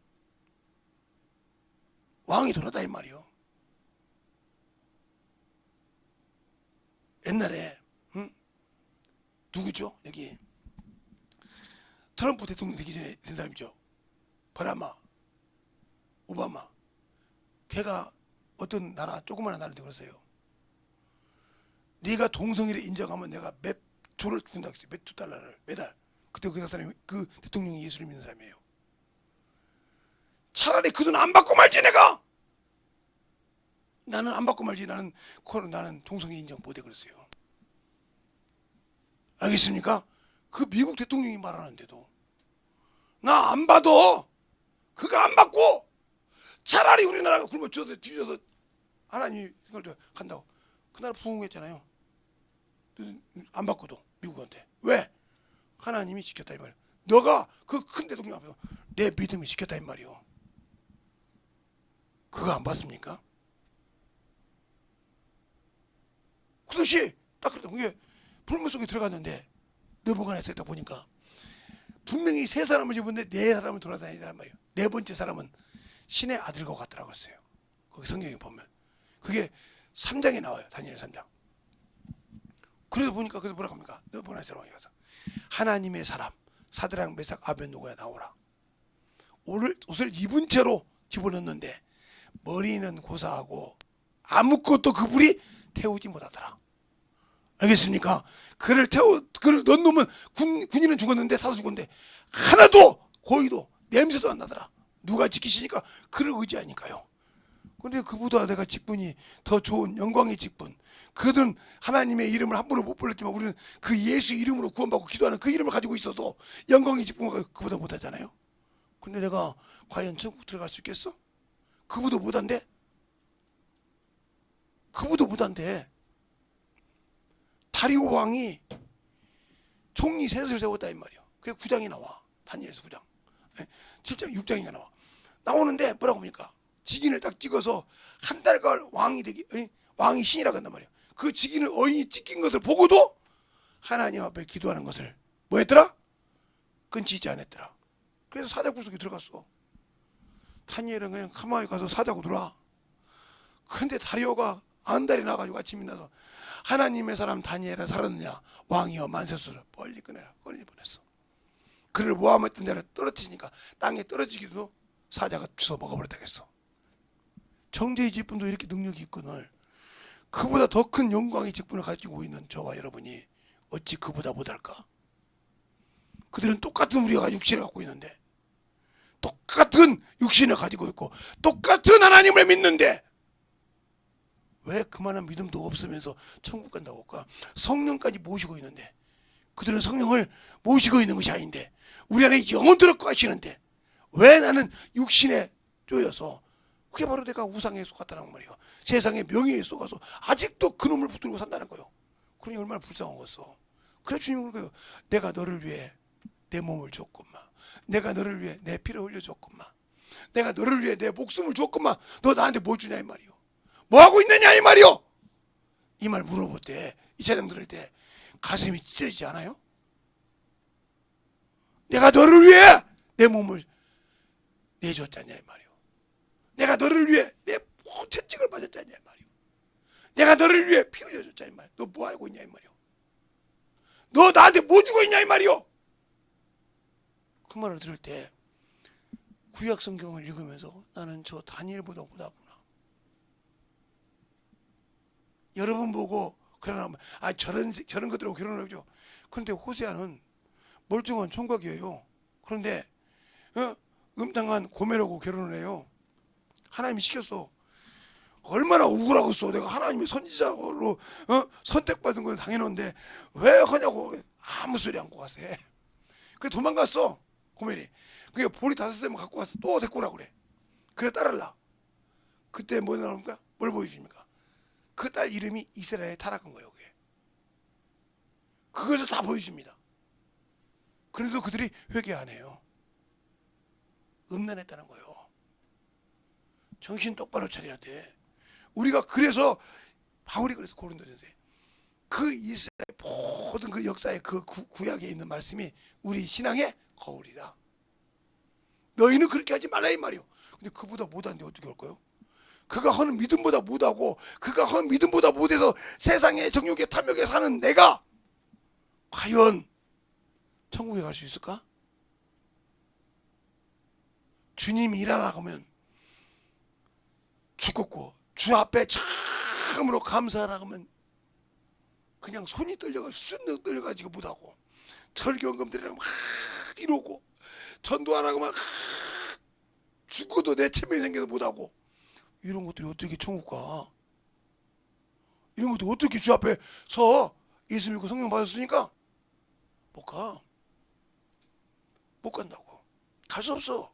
왕이 돌아다 이 말이요. 옛날에 누구죠? 여기 트럼프 대통령 되기 전에 된 사람이죠. 바라마 오바마. 걔가 어떤 나라 조그마한 나라한테 그랬어요. 네가 동성애를 인정하면 내가 몇 조를 준다고 했어요. 몇 달러를 매달. 그때 그 사람이 그 대통령이 예수를 믿는 사람이에요. 차라리 그 돈 안 받고 말지 내가. 나는 안 받고 말지. 나는 동성애 인정 못해 그랬어요. 알겠습니까? 그 미국 대통령이 말하는데도 나 안 받아. 그거 안 받고 차라리 우리나라가 굶어 뒤져서 하나님 생각을 간다고. 그 나라 부흥했잖아요. 안 받고도 미국한테. 왜? 하나님이 지켰다 이 말이야. 너가 그 큰 대통령 앞에서 내 믿음이 지켰다 이 말이요. 그거 안 받습니까? 그것이 딱 그랬다. 그게 불문 속에 들어갔는데 느부갓네살에 딱 보니까 분명히 세 사람을 집었는데 네 사람을 돌아다니단 말이에요. 네 번째 사람은 신의 아들과 같더라고 했어요. 거기 성경에 보면 그게 3장에 나와요. 다니엘 3장. 그래서 보니까 그래서 뭐라고 합니까? 느부갓네살 왕이 가서 하나님의 사람 사드락 메삭 아벤노고야 나오라. 옷을 입은 채로 집어넣는데 머리는 고사하고 아무것도 그 불이 태우지 못하더라. 알겠습니까? 그를 넣어놓으면 군인은 죽었는데 사서 죽었는데 하나도 고의도 냄새도 안 나더라. 누가 지키시니까 그를 의지하니까요. 근데 그보다 내가 직분이 더 좋은 영광의 직분. 그들은 하나님의 이름을 함부로 못 불렀지만 우리는 그 예수 이름으로 구원받고 기도하는 그 이름을 가지고 있어도 영광의 직분과 그보다 못하잖아요. 근데 내가 과연 천국 들어갈 수 있겠어? 그보다 못한데? 그보다 못한데. 다리오 왕이 총리 셋을 세웠다 이 말이야. 그게 9장이 나와. 다니엘서 9장. 7장, 6장인가 나와. 나오는데 뭐라고 합니까? 직인을 딱 찍어서 한 달간 왕이 되기, 왕이 신이라고 한단 말이야. 그 직인을 어인이 찍힌 것을 보고도 하나님 앞에 기도하는 것을 뭐 했더라? 끊치지 않았더라. 그래서 사자 구석에 들어갔어. 다니엘은 그냥 가만히 가서 사자고 들어와. 그런데 다리오가 안달이 나가지고 아침이 나서 하나님의 사람 다니엘아 살았느냐? 왕이여 만세수를 빨리 꺼내라. 꺼내 보냈어. 그를 모함했던 자를 떨어뜨리니까 땅에 떨어지기도 사자가 주워 먹어버렸다겠어. 정죄의 직분도 이렇게 능력이 있거늘 그보다 더 큰 영광의 직분을 가지고 있는 저와 여러분이 어찌 그보다 못할까? 그들은 똑같은 우리가 육신을 갖고 있는데 똑같은 육신을 가지고 있고 똑같은 하나님을 믿는데 왜 그만한 믿음도 없으면서 천국 간다고 할까? 성령까지 모시고 있는데 그들은 성령을 모시고 있는 것이 아닌데 우리 안에 영혼들을 하시는데 왜 나는 육신에 쪼여서 그게 바로 내가 우상에 속았다는 말이에요. 세상의 명예에 속아서 아직도 그놈을 붙들고 산다는 거예요. 그러니 얼마나 불쌍한 거였어. 그래 주님은 그래요. 내가 너를 위해 내 몸을 줬건만 내가 너를 위해 내 피를 흘려줬건만 내가 너를 위해 내 목숨을 줬건만 너 나한테 뭐 주냐 이 말이요. 뭐 하고 있느냐 이 말이요. 이 말 물어볼 때 이 찬양 들을 때 가슴이 찢어지지 않아요? 내가 너를 위해 내 몸을 내줬잖냐 이 말이요. 내가 너를 위해 내 채찍을 맞았잖냐 이 말이요. 내가 너를 위해 피 흘려줬잖냐 이 말이요. 너 뭐 알고 있냐 이 말이요. 너 나한테 뭐 주고 있냐 이 말이요. 그 말을 들을 때 구약 성경을 읽으면서 나는 저 다니엘보다 못하구나. 여러분 보고 그러나 저런 것들하고 결혼을 하죠. 그런데 호세아는 멀쩡한 총각이에요. 그런데 음탕한 고멜하고 결혼을 해요. 하나님이 시켰어. 얼마나 억울하겠어. 내가 하나님의 선지자로 선택받은 건 당연한데 왜 하냐고 아무 소리 안 하고 가서 해. 그래 도망갔어. 고멜이. 그게 보리 5셈 갖고 와서 또 데리고 오라 그래. 그래 따르라. 그때 뭐 나옵니까? 뭘 보여줍니까? 그 딸 이름이 이스라엘 타락한 거예요. 그게. 그것을 다 보여줍니다. 그래도 그들이 회개 안 해요. 음란했다는 거예요. 정신 똑바로 차려야 돼. 우리가 그래서 바울이 그래서 고린도전서에 그 이스라엘 모든 그 역사의 그 구약에 있는 말씀이 우리 신앙의 거울이다. 너희는 그렇게 하지 말라 이 말이요. 근데 그보다 못한데 어떻게 할까요? 그가 하는 믿음보다 못하고 그가 하는 믿음보다 못해서 세상의 정욕에 탐욕에 사는 내가 과연 천국에 갈 수 있을까? 주님이 일하라고 하면 죽겠고 주 앞에 참으로 감사하라고 하면 그냥 손이 떨려가지고 순둥 떨려가지고 못하고 절경금들이랑 막 이러고 전도하라고 막 죽어도 내 체면이 생겨서 못하고 이런 것들이 어떻게 천국 가? 이런 것들이 어떻게 주 앞에 서 예수 믿고 성령 받았으니까 못 가. 못 간다고. 갈 수 없어.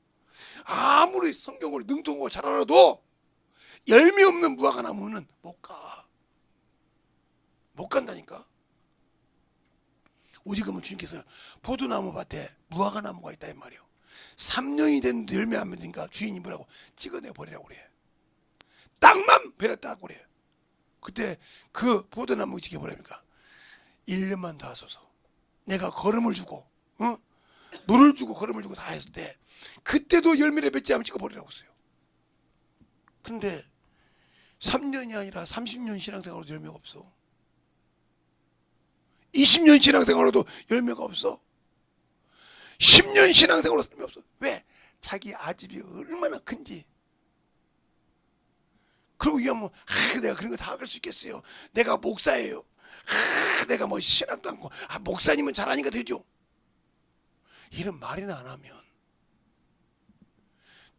아무리 성경을 능통하고 잘 알아도 열매 없는 무화과 나무는 못 가. 못 간다니까. 오직은 주님께서 포도나무 밭에 무화과 나무가 있다 이 말이요. 3년이 됐는데 열매 안 맺으니까 주인이 뭐라고 찍어내 버리라고 그래. 땅만 베렸다고 그래. 그때 그 포도나무 지켜보랍니까? 1년만 더 하소서. 내가 걸음을 주고 물을 주고 걸음을 주고 다 했을 때 그때도 열매를 맺지 않으면 찍어버리라고 했어요. 그런데 3년이 아니라 30년 신앙생활로도 열매가 없어. 20년 신앙생활로도 열매가 없어. 10년 신앙생활로도 열매 없어. 왜? 자기 아집이 얼마나 큰지. 그러고 위하면 내가 그런 거 다 할 수 있겠어요. 내가 목사예요. 내가 뭐 신앙도 않고 목사님은 잘하니까 되죠. 이런 말이나 안 하면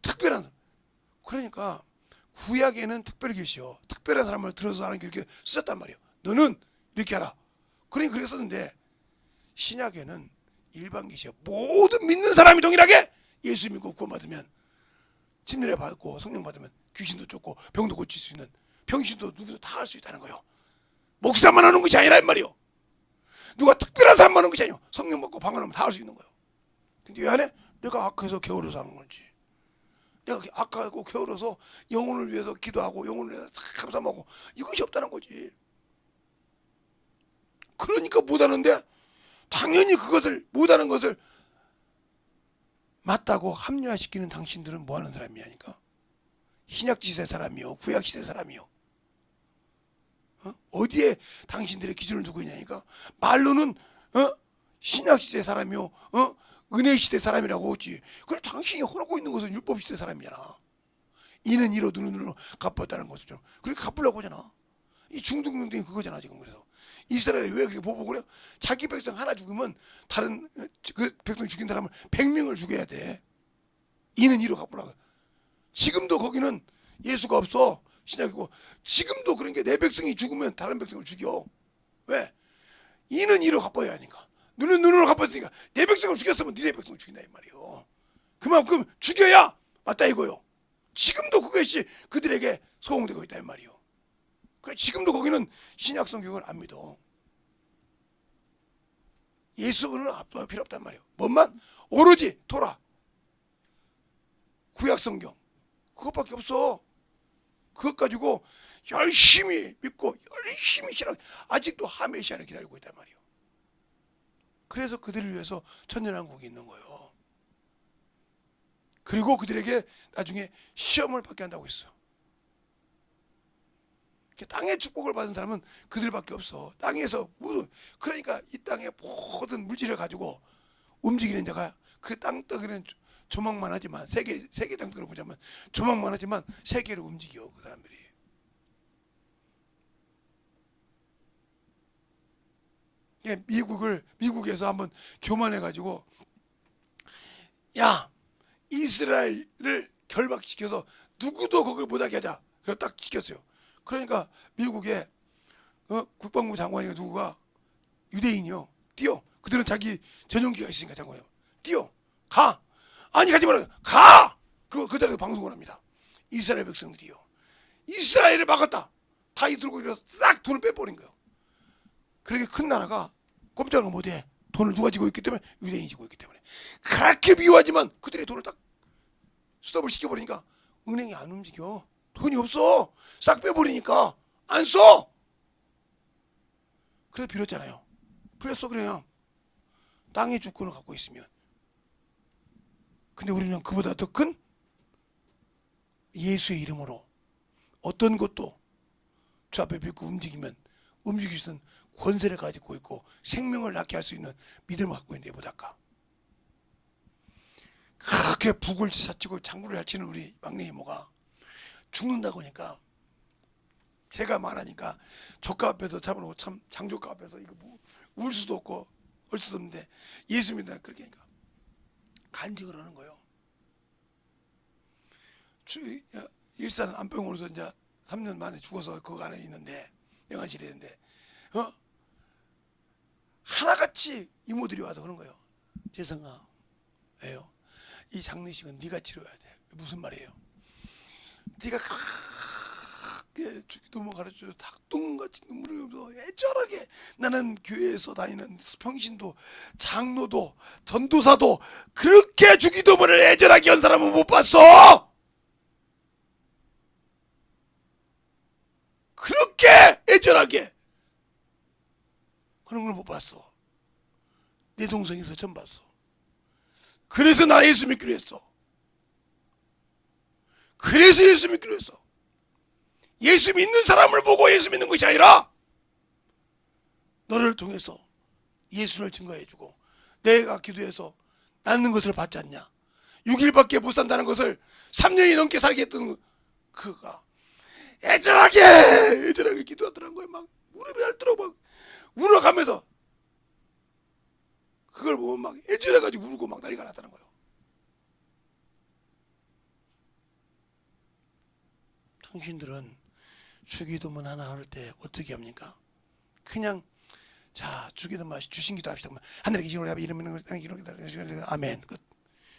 특별한, 그러니까 구약에는 특별 계시요, 특별한 사람을 들어서 하는 게 이렇게 쓰셨단 말이에요. 너는 이렇게 하라. 그러니 그렇게 썼는데 신약에는 일반 계시요, 모든 믿는 사람이 동일하게 예수 믿고 구원받으면, 침례 받고 성령 받으면 귀신도 쫓고 병도 고칠 수 있는, 병신도 누구도 다 할 수 있다는 거예요. 목사만 하는 것이 아니라 말이요. 누가 특별한 사람만 하는 것이 아니요. 성령 받고 방언하면 다 할 수 있는 거예요. 근데 왜 안 해? 내가 악해서 게으러서 하는 건지, 내가 악하고 게으러서 영혼을 위해서 기도하고 영혼을 위해서 감사하고 이것이 없다는 거지. 그러니까 못하는데, 당연히 그것을 못하는 것을 맞다고 합리화시키는 당신들은 뭐하는 사람이냐니까. 신약시대 사람이요, 구약시대 사람이요. 어디에 당신들의 기준을 두고 있냐니까. 말로는 신약시대 사람이요, 은혜시대 사람이라고 하지. 그래, 당신이 허락고 있는 것은 율법시대 사람이잖아. 이는 이로 눈은 눈으로 갚았다는 것처럼. 그렇게 갚으려고 하잖아. 이 중등등등이 그거잖아 지금. 그래서 이스라엘이 왜 그렇게 보복을 해요? 자기 백성 하나 죽으면 다른 그 백성 죽인 사람을 100명을 죽여야 돼. 이는 이로 갚으라고. 지금도 거기는 예수가 없어, 신약이고. 지금도 그러니까 내 백성이 죽으면 다른 백성을 죽여. 왜? 이는 이로 갚아야 하니까. 눈은 눈으로 갚았으니까 내 백성을 죽였으면 니네 백성을 죽인다 이 말이에요. 그만큼 죽여야 맞다 이거요. 지금도 그것이 그들에게 소홍되고 있다 이 말이에요. 그래, 지금도 거기는 신약 성경을 안 믿어. 예수는 압도할 필요 없단 말이에요. 뭔만? 오로지 토라, 구약 성경, 그것밖에 없어. 그것 가지고 열심히 믿고 열심히 신앙, 아직도 하메시아를 기다리고 있단 말이에요. 그래서 그들을 위해서 천년왕국이 있는 거예요. 그리고 그들에게 나중에 시험을 받게 한다고 했어요. 땅의 축복을 받은 사람은 그들밖에 없어. 땅에서 모든, 그러니까 이 땅의 모든 물질을 가지고 움직이는 자가 그 땅덩이는 조망만 하지만, 세계 땅덩이를 보자면 조망만 하지만 세계를 움직여 그 사람들이. 미국에서 한번 교만해 가지고, 야, 이스라엘을 결박시켜서 누구도 거길 못하게 하자. 그래서 딱 시켰어요. 그러니까 미국의 국방부 장관이 누구가 유대인이요. 뛰어. 그들은 자기 전용기가 있으니까 장관이요. 뛰어. 가. 아니 가지 말아요. 가. 그리고 그대로 방송을 합니다. 이스라엘 백성들이요, 이스라엘을 막았다. 다이 들고 일어서 싹 돈을 빼버린 거예요. 그렇게 큰 나라가 꼼짝을 못해. 돈을 누가 지고 있기 때문에? 유대인이 지고 있기 때문에. 그렇게 미워하지만 그들의 돈을 딱 스톱을 시켜버리니까 은행이 안 움직여. 돈이 없어. 싹 빼버리니까 안 써. 그래서 빌었잖아요. 풀렸어. 그래요. 땅의 주권을 갖고 있으면. 근데 우리는 그보다 더 큰 예수의 이름으로 어떤 것도 주 앞에 뵙고 움직이면 움직일 수 있는 권세를 가지고 있고 생명을 낳게 할 수 있는 믿음을 갖고 있는 데보다까. 그렇게 북을 사치고 장구를 잘 치는 우리 막내 이모가 죽는다고 하니까, 제가 말하니까 조카 앞에서 잡아놓고, 참 장조카 앞에서 이거 뭐 울 수도 없고 올 수도 없는데 예수 믿는다 그렇게 하니까 간직을 하는 거예요. 일산 안병원에서 이제 3년 만에 죽어서 그 안에 있는데, 영안실에 있는데 하나같이 이모들이 와서 그런 거예요. 재성아, 왜요? 이 장례식은 네가 치러야 돼. 무슨 말이에요? 네가 그렇게 주기도문 가르쳐줘 닭똥같이 눈물을 흘리면서 애절하게, 나는 교회에서 다니는 평신도, 장로도, 전도사도 그렇게 주기도문을 애절하게 한 사람은 못 봤어. 그렇게 애절하게 하는 걸 못 봤어. 내 동생에서 처음 봤어. 그래서 나 예수 믿기로 했어. 그래서 예수 믿기로 했어. 예수 믿는 사람을 보고 예수 믿는 것이 아니라 너를 통해서 예수를 증거해주고, 내가 기도해서 낫는 것을 받지 않냐, 6일밖에 못 산다는 것을 3년이 넘게 살게 했던 그가 애절하게 기도하더란 거예요. 막 무릎에 앓도록 막 울어가면서, 그걸 보면 막 애절해가지고 울고 막 난리가 났다는 거예요. 당신들은 주기도문 하나 할 때 어떻게 합니까? 그냥 자 주기도문 주신기도 합시다. 하늘에 계신 우리 아버지 이름은 아멘. 끝.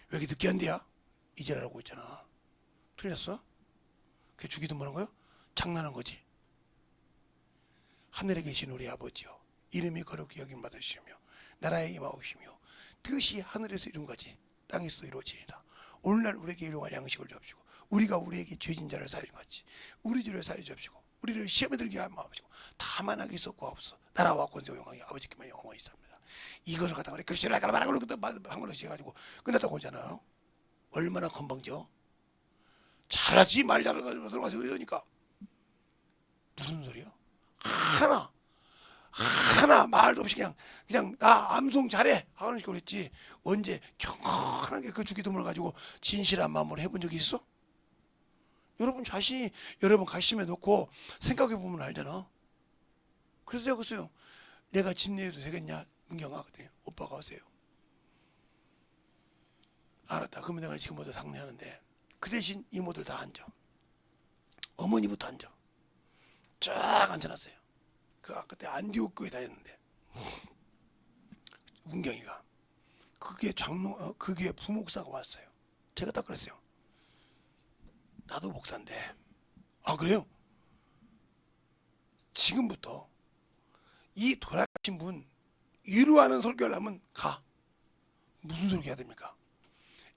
왜 이렇게 늦게 한대야? 이제라고 있잖아. 틀렸어? 그게 주기도문 하는 거요? 장난한 거지. 하늘에 계신 우리 아버지요, 이름이 거룩히 여김 받으시며 나라에 임하옵시며 뜻이 하늘에서 이룬 거지 땅에서도 이루어지리라. 오늘날 우리에게 일용할 양식을 주옵시고 우리가 우리에게 죄진 자를 사하여 준 같이 우리 죄를 사하여 주옵시고 우리를 시험에 들게 하지 마옵시고 다만 악에서 구하옵소서. 나라와 권세와 영광이 아버지께만 영원히 있습니다. 이거를 갖다가 우리 그리스도를 알까 말하고 한 걸로 해가지고 끝났다고 하잖아요. 얼마나 건방져. 잘하지 말 잘하고 들어가서 이러니까 무슨 소리야? 하나 말도 없이 그냥 나 암송 잘해 하는 식으로 했지. 언제 경건하게 그 주기도문을 가지고 진실한 마음으로 해본 적이 있어? 여러분 자신이 여러분 가심에 놓고 생각해 보면 알잖아. 그래서 내가 그랬어요. 내가 집 내도 되겠냐? 문경아 그랬더니 오빠가 오세요. 알았다. 그러면 내가 지금부터 상례하는데 그 대신 이모들 다 앉아. 어머니부터 앉아. 쫙 앉혀놨어요. 그때 안디옥 교회 다녔는데 문경이가 그게 그게 부목사가 왔어요. 제가 딱 그랬어요. 나도 목사인데. 아 그래요? 지금부터 이 돌아가신 분 위로하는 설교를 하면 가. 무슨 설교 해야 됩니까?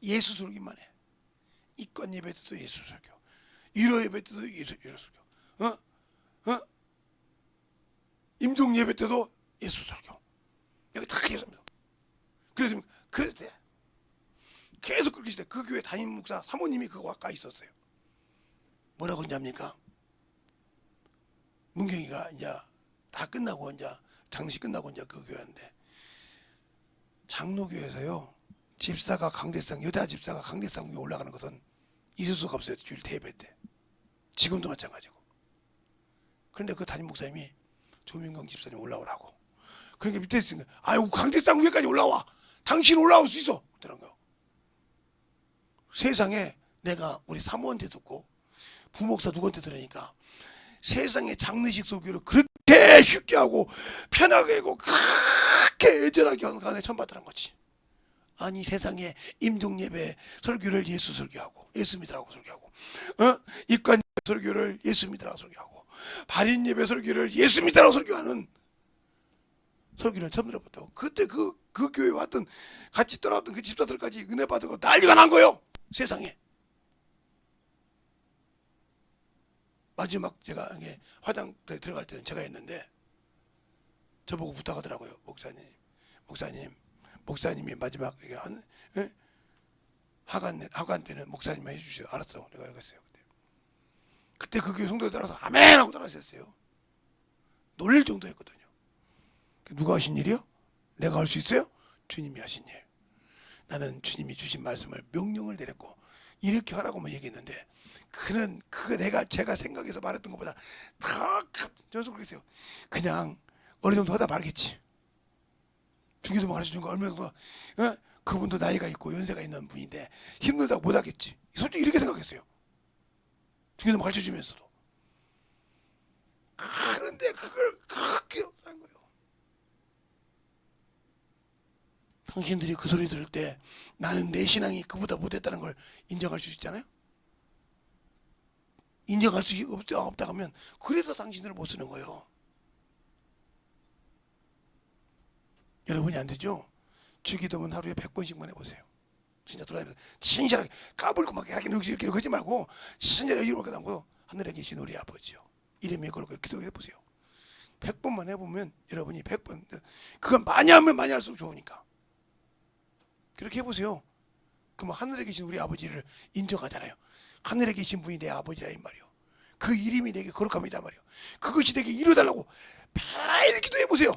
예수 설교만 해. 이권 예배 때도 예수 설교, 위로 예배 때도 예수 설교, 임종 예배 때도 예수 설교. 여기 다 얘기합니다. 그래서 그랬대. 계속 그렇게 시대. 그 교회 담임 목사 사모님이 그거 아까 있었어요. 뭐라고 했냐입니까? 문경이가 이제 다 끝나고 이제 장례식 끝나고 이제 그 교회인데 장로교에서요 집사가 강대상 여자 집사가 강대상 위에 올라가는 것은 있을 수가 없어요. 주일 대예배 때. 지금도 마찬가지고. 그런데 그 담임 목사님이 조민경 집사님 올라오라고. 그러니까 밑에 있으니까 아유 강대상 위에까지 올라와. 당신 올라올 수 있어. 그러는 거요. 세상에 내가 우리 사모한테 듣고 부목사 누구한테 들으니까 세상에 장례식 설교를 그렇게 쉽게 하고 편하게 하고 그렇게 애절하게 하는 간에 처음 받더란 거지. 아니 세상에 임종예배 설교를 예수 설교하고 예수 믿으라고 설교하고 입관 설교를 예수 믿으라고 설교하고 발인예배 설교를 예수 믿으라고 설교하는 설교를 처음 들어봤다고. 그때 그 교회 왔던 같이 떠나왔던 그 집사들까지 은혜 받고 난리가 난 거예요. 세상에. 마지막 제가 화장터에 들어갈 때는 제가 했는데 저보고 부탁하더라고요. 목사님이 마지막 하간 때는 목사님만 해주세요. 알았어. 내가 알겠어요. 그때 그 교회 성도에 따라서 아멘 하고 따라했어요. 놀릴 정도였거든요. 누가 하신 일이요? 내가 할 수 있어요? 주님이 하신 일. 나는 주님이 주신 말씀을 명령을 내렸고 이렇게 하라고만 얘기했는데 그거 제가 생각해서 말했던 것보다 더 저속 그랬어요. 그냥 어느 정도 하다 말겠지. 주기도문 가르쳐준 거 얼마 정도 그분도 나이가 있고 연세가 있는 분인데 힘들다고 못하겠지. 솔직히 이렇게 생각했어요. 주기도문 가르쳐주면서도. 그런데 그걸 그렇게 한 거예요. 당신들이 그 소리 들을 때 나는 내 신앙이 그보다 못했다는 걸 인정할 수 있잖아요. 인정할 수 없다 하면 그래서 당신들을 못 쓰는 거예요. 여러분이 안 되죠? 주기도문 하루에 100번씩만 해보세요. 진짜 돌아다니면서 친절하게 까불고 막 이렇게 하지 말고 친절하게 이름을 까담고 하늘에 계신 우리 아버지요 이름이 그렇게 기도해보세요. 100번만 해보면 여러분이 100번 그건 많이 하면 많이 할수록 좋으니까 그렇게 해보세요. 그럼 하늘에 계신 우리 아버지를 인정하잖아요. 하늘에 계신 분이 내 아버지라 이 말이요. 그 이름이 내게 거룩합니다 말이요. 그것이 내게 이루어달라고 매일 기도해보세요.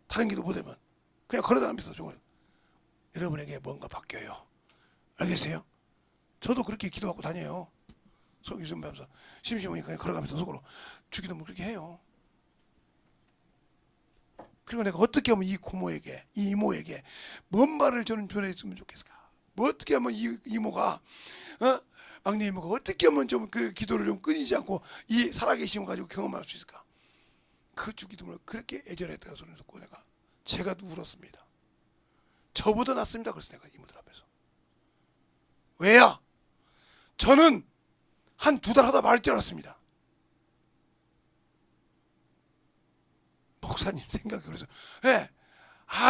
다른 기도 못하면 그냥 걸어다니면서 여러분에게 뭔가 바뀌어요. 알겠어요? 저도 그렇게 기도하고 다녀요. 속이 좀 하면서 심심하니까 그냥 걸어가면서 속으로 주기도문 그렇게 해요. 그리고 내가 어떻게 하면 이 고모에게 이 이모에게 뭔 말을 저는 전했으면 좋겠을까? 뭐 어떻게 하면 이 이모가 막내이모가 어떻게 하면 좀 그 기도를 좀 끊이지 않고 이 살아계심을 가지고 경험할 수 있을까? 그 주기도문을 그렇게 애절했다고 소리 듣고 내가 제가 울었습니다. 저보다 낫습니다. 그래서 내가 이모들 앞에서. 왜야? 저는 한 2달 하다 말을 줄 알았습니다. 목사님 생각이 그래서 예,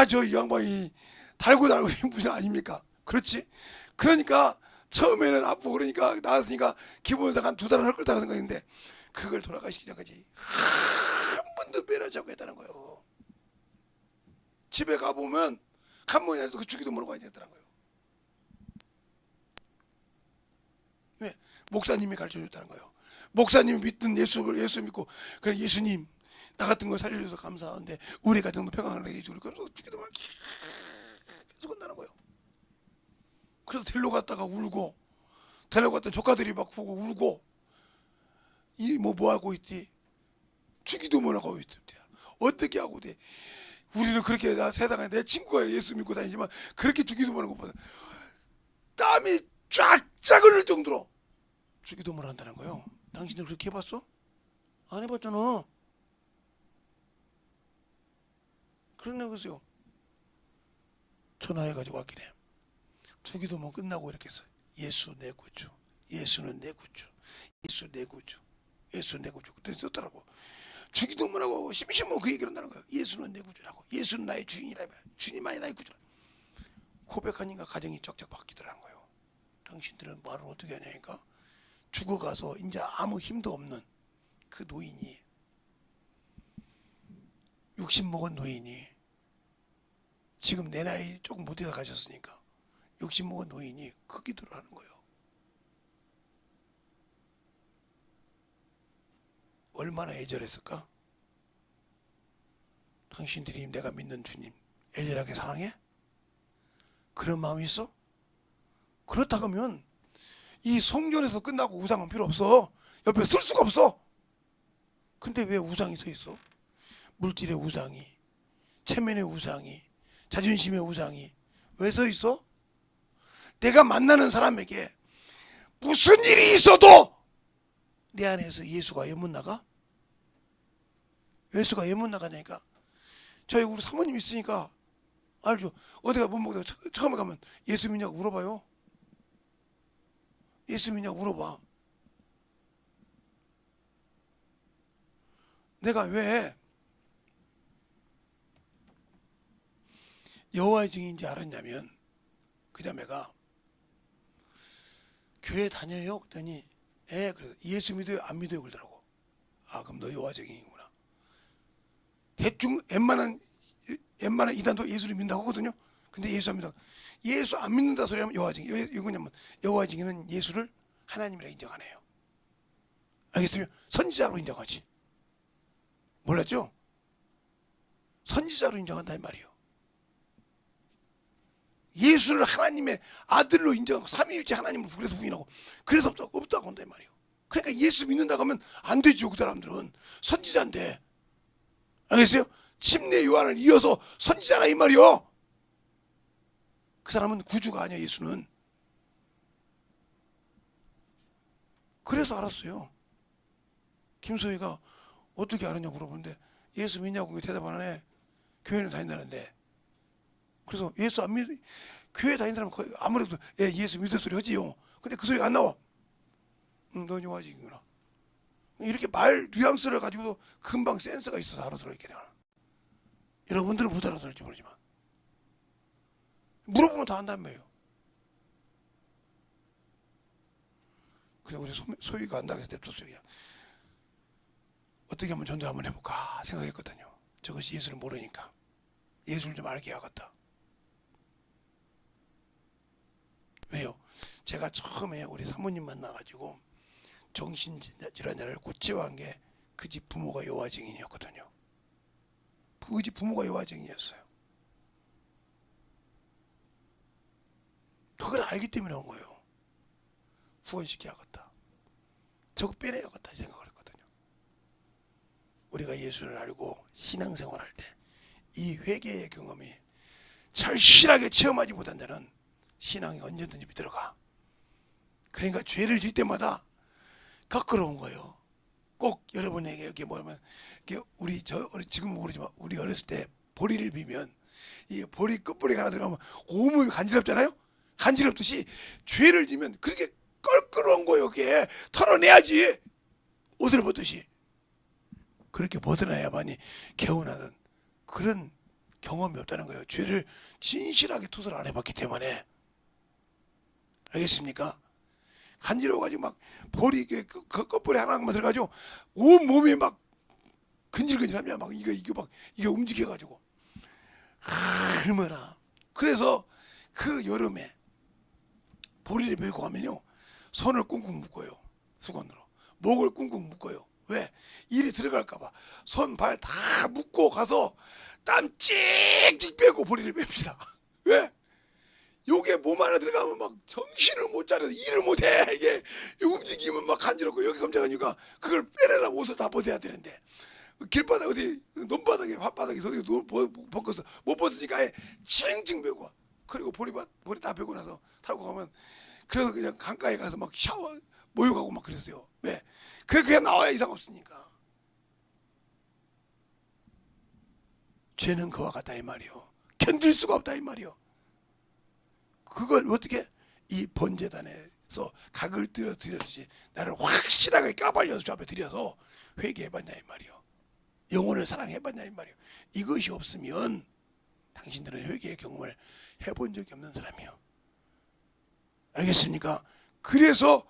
저 이 양반이 달고 힘 분이 아닙니까? 그렇지? 그러니까 처음에는 아프고 그러니까 나왔으니까 기본상 한 2달은 할 거다고 생각했는데 그걸 돌아가시기 전까지 한 번도 빼놓지 않고 했다는 거예요. 집에 가보면 한 번이라도 그 주기도문을 가야 되더라는 거예요. 왜? 목사님이 가르쳐줬다는 거예요. 목사님이 믿던 예수 믿고 그래 예수님 나 같은 거 살려줘서 감사한데 우리 같은 거 평안을 해주고 그래서 주기도문을 계속 한다는 거예요. 그래서 델로 갔다가 울고 델로 갔다 조카들이 막 보고 울고 이 뭐 하고 있지? 주기도문을 하고 있지. 어떻게 하고 돼? 우리는 그렇게 나 세상에 내 친구가 예수 믿고 다니지만 그렇게 주기도문하는 것보다 땀이 쫙쫙 흐를 정도로 주기도문을 한다는 거예요. 당신들 그렇게 해봤어? 안 해봤잖아. 그러네 그랬어요. 전화해가지고 왔길래 주기도문 끝나고 이렇게 했어요. 예수 내 구주, 예수는 내 구주, 예수 내 구주, 예수 내 구주. 그때 썼더라고. 주기도문하고 심심하면 그 얘기를 한다는 거예요. 예수는 내 구주라고. 예수는 나의 주인이라. 주님만이 나의 구주라. 고백하니까 가정이 쩍쩍 바뀌더라는 거예요. 당신들은 말을 어떻게 하냐니까 죽어가서 이제 아무 힘도 없는 그 노인이 60 먹은 노인이 지금 내 나이 조금 못해서 가셨으니까 60 먹은 노인이 그 기도를 하는 거예요. 얼마나 애절했을까? 당신들이 내가 믿는 주님 애절하게 사랑해? 그런 마음이 있어? 그렇다고 하면 이 성전에서 끝나고 우상은 필요 없어. 옆에 쓸 수가 없어. 근데 왜 우상이 서 있어? 물질의 우상이, 체면의 우상이, 자존심의 우상이 왜 서 있어? 내가 만나는 사람에게 무슨 일이 있어도 내 안에서 예수가 왜 못 나가? 예수가 왜 못 나가냐니까 저희 우리 사모님 있으니까 알죠? 어디가 못 먹다가 처음에 가면 예수 믿냐고 물어봐요. 예수 믿냐고 물어봐. 내가 왜 여호와의 증인인지 알았냐면 그 자매가 교회 다녀요? 그랬더니 그래서 예수 믿어요? 안 믿어요? 그러더라고. 그럼 너 여호와의 증인이구나. 대충 웬만한 이단도 예수를 믿는다고 하거든요. 근데 예수 안 믿는다. 예수 안 믿는다 소리 하면 여호와의 증인. 이거 뭐냐면 여호와의 증인은 예수를 하나님이라 인정 안 해요. 알겠어요? 선지자로 인정하지. 몰랐죠? 선지자로 인정한다 이 말이에요. 예수를 하나님의 아들로 인정하고 삼위일체 하나님을 그래서 부인하고 그래서 없다고 한다 이 말이에요. 그러니까 예수 믿는다고 하면 안 되죠. 그 사람들은 선지자인데. 알겠어요? 침례 요한을 이어서 선지자라 이 말이요. 그 사람은 구주가 아니야. 예수는. 그래서 알았어요. 김소희가 어떻게 알았냐고 물어보는데 예수 믿냐고 대답 안 하네. 교회는 다닌다는데. 그래서 예수 안 믿 교회 다니는 사람은 거의 아무래도 예수 믿을 소리 하지요. 근데 그 소리가 안 나와. 너 여호와지구나. 이렇게 말 뉘앙스를 가지고도 금방 센스가 있어서 알아들어 이렇게 되나. 여러분들은 못 알아들을지 모르지만 물어보면 다 안다는 거예요. 그래 우리 소희가 안다고 해서 냅뒀어요. 그냥 어떻게 하면 전도 한번 해볼까 생각했거든요. 저것이 예수를 모르니까 예수를 좀 알게 해야겠다. 왜요? 제가 처음에 우리 사모님 만나가지고 정신질환자를 고치워한 게 그 집 부모가 여호와 증인이었거든요. 그 집 부모가 여호와 증인이었어요. 그걸 알기 때문에 온 거예요. 후원시켜야겠다. 저거 빼내야겠다 이 생각을 했거든요. 우리가 예수를 알고 신앙생활할 때 이 회개의 경험이 절실하게 체험하지 못한 자는 신앙이 언제든지 들어가. 그러니까 죄를 질 때마다 거꾸로운 거예요. 꼭 여러분에게 이게 뭐냐면 이게 우리 지금 모르지만 우리 어렸을 때 보리를 비면 이 보리 끝보리가 하나 들어가면 온몸이 간지럽잖아요. 간지럽듯이 죄를 지면 그렇게 껄끄러운 거예요. 그게 털어내야지. 옷을 벗듯이 그렇게 벗어나야만이 개운하는 그런 경험이 없다는 거예요. 죄를 진실하게 투서를 안 해봤기 때문에. 알겠습니까? 간지러워가지고 막 볼이 그 끝볼이 하나만 들어가지고 온 몸이 막 근질근질하면 막 이게 움직여가지고 얼마나. 그래서 그 여름에 보리를 메고 가면요 손을 꽁꽁 묶어요. 수건으로 목을 꽁꽁 묶어요. 왜? 일이 들어갈까봐 손 발 다 묶고 가서 땀 찍찍 빼고 보리를 뺍시다. 왜? 요게 몸 안에 들어가면 막 정신을 못 차려서 일을 못해. 이게 움직이면 막 간지럽고 여기 검정하니까 그걸 빼내려면 옷을 다 벗어야 되는데 길바닥 어디 논바닥에 밭바닥에서 벗겨서 못 벗으니까 아예 칭칭 빼고 그리고 보리 다 빼고 나서 타고 가면 그래서 그냥 강가에 가서 막 샤워 목욕하고 막 그랬어요. 왜? 그렇게 나와야 이상 없으니까. 죄는 그와 같다 이 말이요. 견딜 수가 없다 이 말이요. 그걸 어떻게 이 번제단에서 각을 드렸듯이 나를 확실하게 까발려서 주 앞에 드려서 회개해봤냐 이 말이요. 영혼을 사랑해봤냐 이 말이요. 이것이 없으면 당신들은 회개의 경험을 해본 적이 없는 사람이요. 알겠습니까? 그래서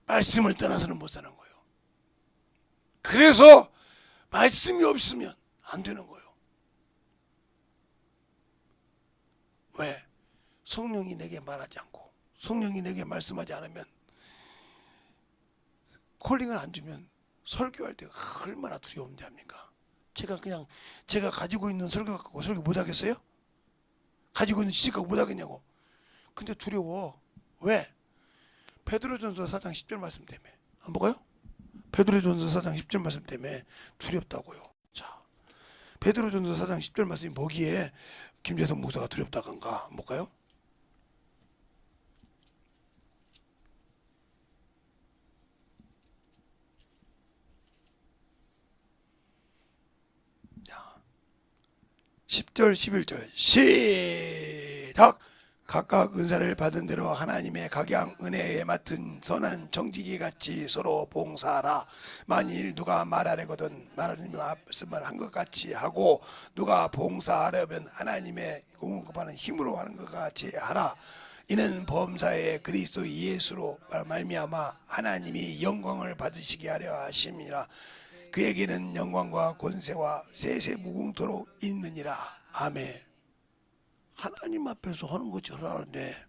말씀을 떠나서는 못 사는 거예요. 그래서 말씀이 없으면 안 되는 거예요. 왜? 성령이 내게 말하지 않고 성령이 내게 말씀하지 않으면 콜링을 안 주면 설교할 때가 얼마나 두려운지 압니까? 제가 가지고 있는 설교 갖고 설교 못 하겠어요? 가지고 있는 지식 갖고 못 하겠냐고. 근데 두려워. 왜? 베드로전서 4장 10절 말씀 때문에. 안 볼까요? 베드로전서 4장 10절 말씀 때문에 두렵다고요. 자, 베드로전서 4장 10절 말씀이 뭐기에 김재성 목사가 두렵다간가? 안 볼까요? 자, 10절 11절 시작. 각각 은사를 받은 대로 하나님의 각양 은혜에 맡은 선한 정직이 같이 서로 봉사하라. 만일 누가 말하려거든 말하는 말씀을 한 것 같이 하고 누가 봉사하려면 하나님의 공급하는 힘으로 하는 것 같이 하라. 이는 범사에 그리스도 예수로 말미암아 하나님이 영광을 받으시게 하려 하심이라. 그에게는 영광과 권세와 세세 무궁토록 있느니라. 아멘. 하나님 앞에서 하는 것이 하라는데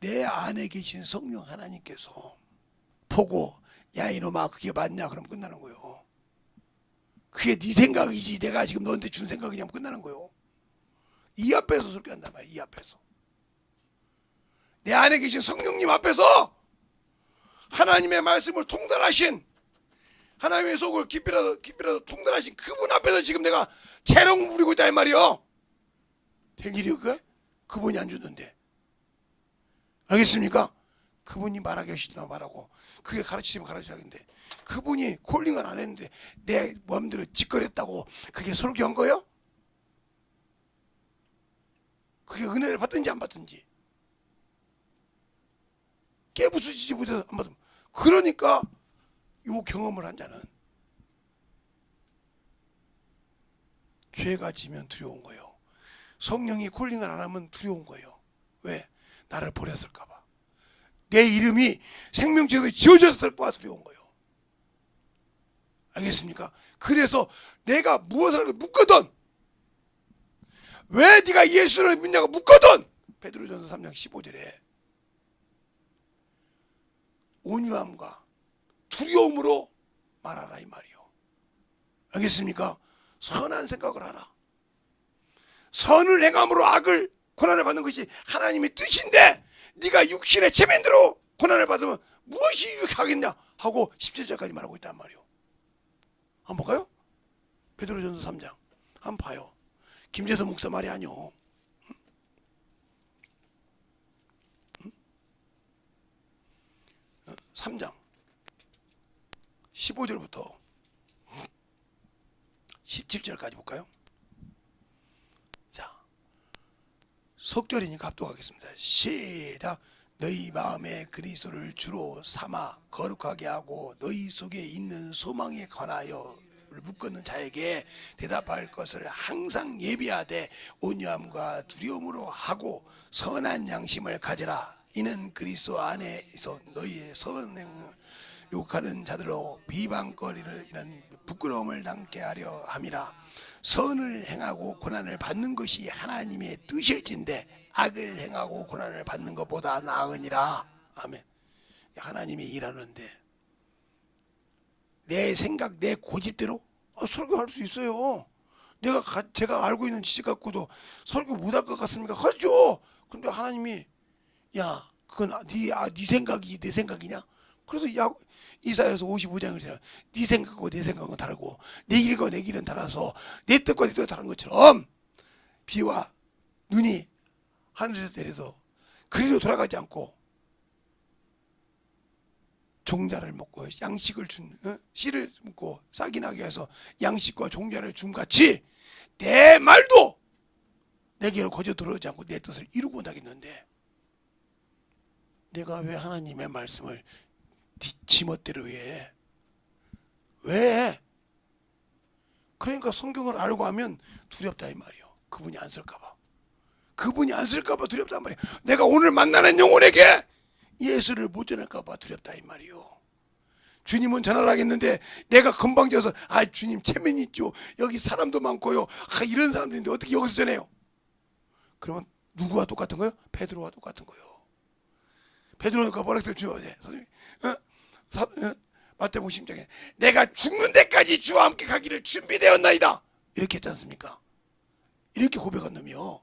내 안에 계신 성령 하나님께서 보고 야 이놈아 그게 맞냐 그러면 끝나는 거예요. 그게 네 생각이지 내가 지금 너한테 준 생각이냐면 끝나는 거예요. 이 앞에서 설교한단 말이야. 이 앞에서 내 안에 계신 성령님 앞에서 하나님의 말씀을 통달하신 하나님의 속을 깊이라도 통달하신 그분 앞에서 지금 내가 재롱 부리고 있다 이 말이요. 될 일이요 그게? 그분이 안 주는데. 알겠습니까? 그분이 말하게 하시면 말하고 그게 가르치면 가르치라는데 그분이 콜링을 안 했는데 내 마음대로 짓거렸다고 그게 설교한 거예요? 그게 은혜를 받든지 안 받든지 깨부수지지 못해서 안 받으면 그러니까 요 경험을 한 자는 죄가 지면 두려운 거예요. 성령이 콜링을 안 하면 두려운 거예요. 왜? 나를 버렸을까 봐. 내 이름이 생명책에서 지워졌을까 봐 두려운 거예요. 알겠습니까? 그래서 내가 무엇을 하고 묻거든 왜 네가 예수를 믿냐고 묻거든 베드로전서 3장 15절에 온유함과 두려움으로 말하라 이 말이요. 알겠습니까? 선한 생각을 하라. 선을 행함으로 악을 고난을 받는 것이 하나님의 뜻인데 네가 육신의 체면대로 고난을 받으면 무엇이 유익하겠냐 하고 17절까지 말하고 있단 말이요. 한번 볼까요? 베드로전서 3장 한번 봐요. 김재선 목사 말이 아니요. 3장 15절부터 17절까지 볼까요? 자, 석절이니까 합독하겠습니다. 시작. 너희 마음에 그리스도를 주로 삼아 거룩하게 하고 너희 속에 있는 소망에 관하여 묻는 자에게 대답할 것을 항상 예비하되 온유함과 두려움으로 하고 선한 양심을 가지라. 이는 그리스도 안에서 너희의 선행을 욕하는 자들로 비방거리를 이런 부끄러움을 당케 하려 함이라. 선을 행하고 고난을 받는 것이 하나님의 뜻일진데 악을 행하고 고난을 받는 것보다 나으니라. 아멘. 하나님이 일하는데 내 생각, 내 고집대로 설교할 수 있어요. 제가 알고 있는 지식 갖고도 설교 못할 것 같습니까? 하죠. 근데 하나님이 야, 그건 네 생각이 내 생각이냐? 그래서 이사야서 55장을 네 생각과 내 생각은 다르고 내 길과 내 길은 달라서 내 뜻과 내 뜻은 다른 것처럼 비와 눈이 하늘에서 내려서 그리로 돌아가지 않고 종자를 먹고 양식을 씨를 먹고 싹이 나게 해서 양식과 종자를 줌 같이 내 말도 내게로 거저 들어오지 않고 내 뜻을 이루고 나겠는데 내가 왜 하나님의 말씀을 지멋대로 해? 왜? 그러니까 성경을 알고 하면 두렵다 이 말이요. 그분이 안 쓸까봐. 그분이 안 쓸까봐 두렵단 말이에요. 내가 오늘 만나는 영혼에게 예수를 못 전할까봐 두렵다 이 말이요. 주님은 전하라겠는데 내가 건방져서 주님 체면이 있죠. 여기 사람도 많고요. 이런 사람들인데 어떻게 여기서 전해요? 그러면 누구와 똑같은 거예요? 베드로와 똑같은 거예요. 베드로가 뭐라 그랬어요? 주님 선생님, 마태복음 10장에 내가 죽는 데까지 주와 함께 가기를 준비되었나이다 이렇게 했지 않습니까? 이렇게 고백한 놈이요.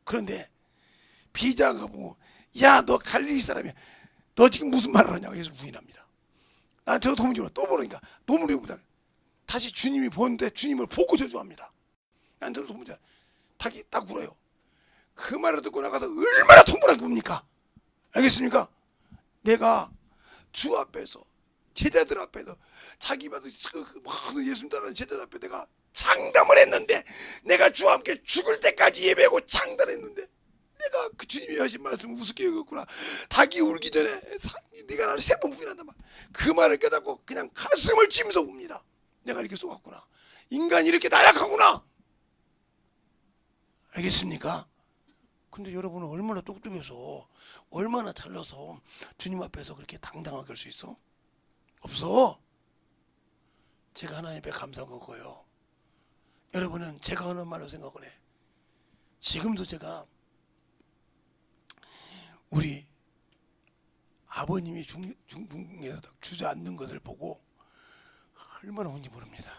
그런데 비자가 보고 야, 너 갈릴리 사람이야. 너 지금 무슨 말을 하냐고 예수를 부인합니다. 난 저 도무지 또 보니까 도무리보다 다시 주님이 보는데 주님을 보고 저주합니다. 난 저 도무지 닭이 딱 울어요. 그 말을 듣고 나가서 얼마나 통분하게 웁니까? 알겠습니까? 내가 주 앞에서 제자들 앞에서 자기 봐도 예수님 따르는 제자들 앞에 내가 장담을 했는데 내가 주와 함께 죽을 때까지 예배하고 장담했는데 내가 그 주님이 하신 말씀을 우습게 여겼구나. 닭이 울기 전에 네가 나를 3번 부인한단 말. 그 말을 깨닫고 그냥 가슴을 찌면서 웁니다. 내가 이렇게 속았구나. 인간이 이렇게 나약하구나. 알겠습니까? 근데 여러분은 얼마나 똑똑해서 얼마나 잘나서 주님 앞에서 그렇게 당당하게 할 수 있어? 없어. 제가 하나님 앞에 감사한 거고요. 여러분은 제가 하는 말로 생각을 해. 지금도 제가 우리 아버님이 중풍에서 주저앉는 것을 보고 얼마나 운지 모릅니다.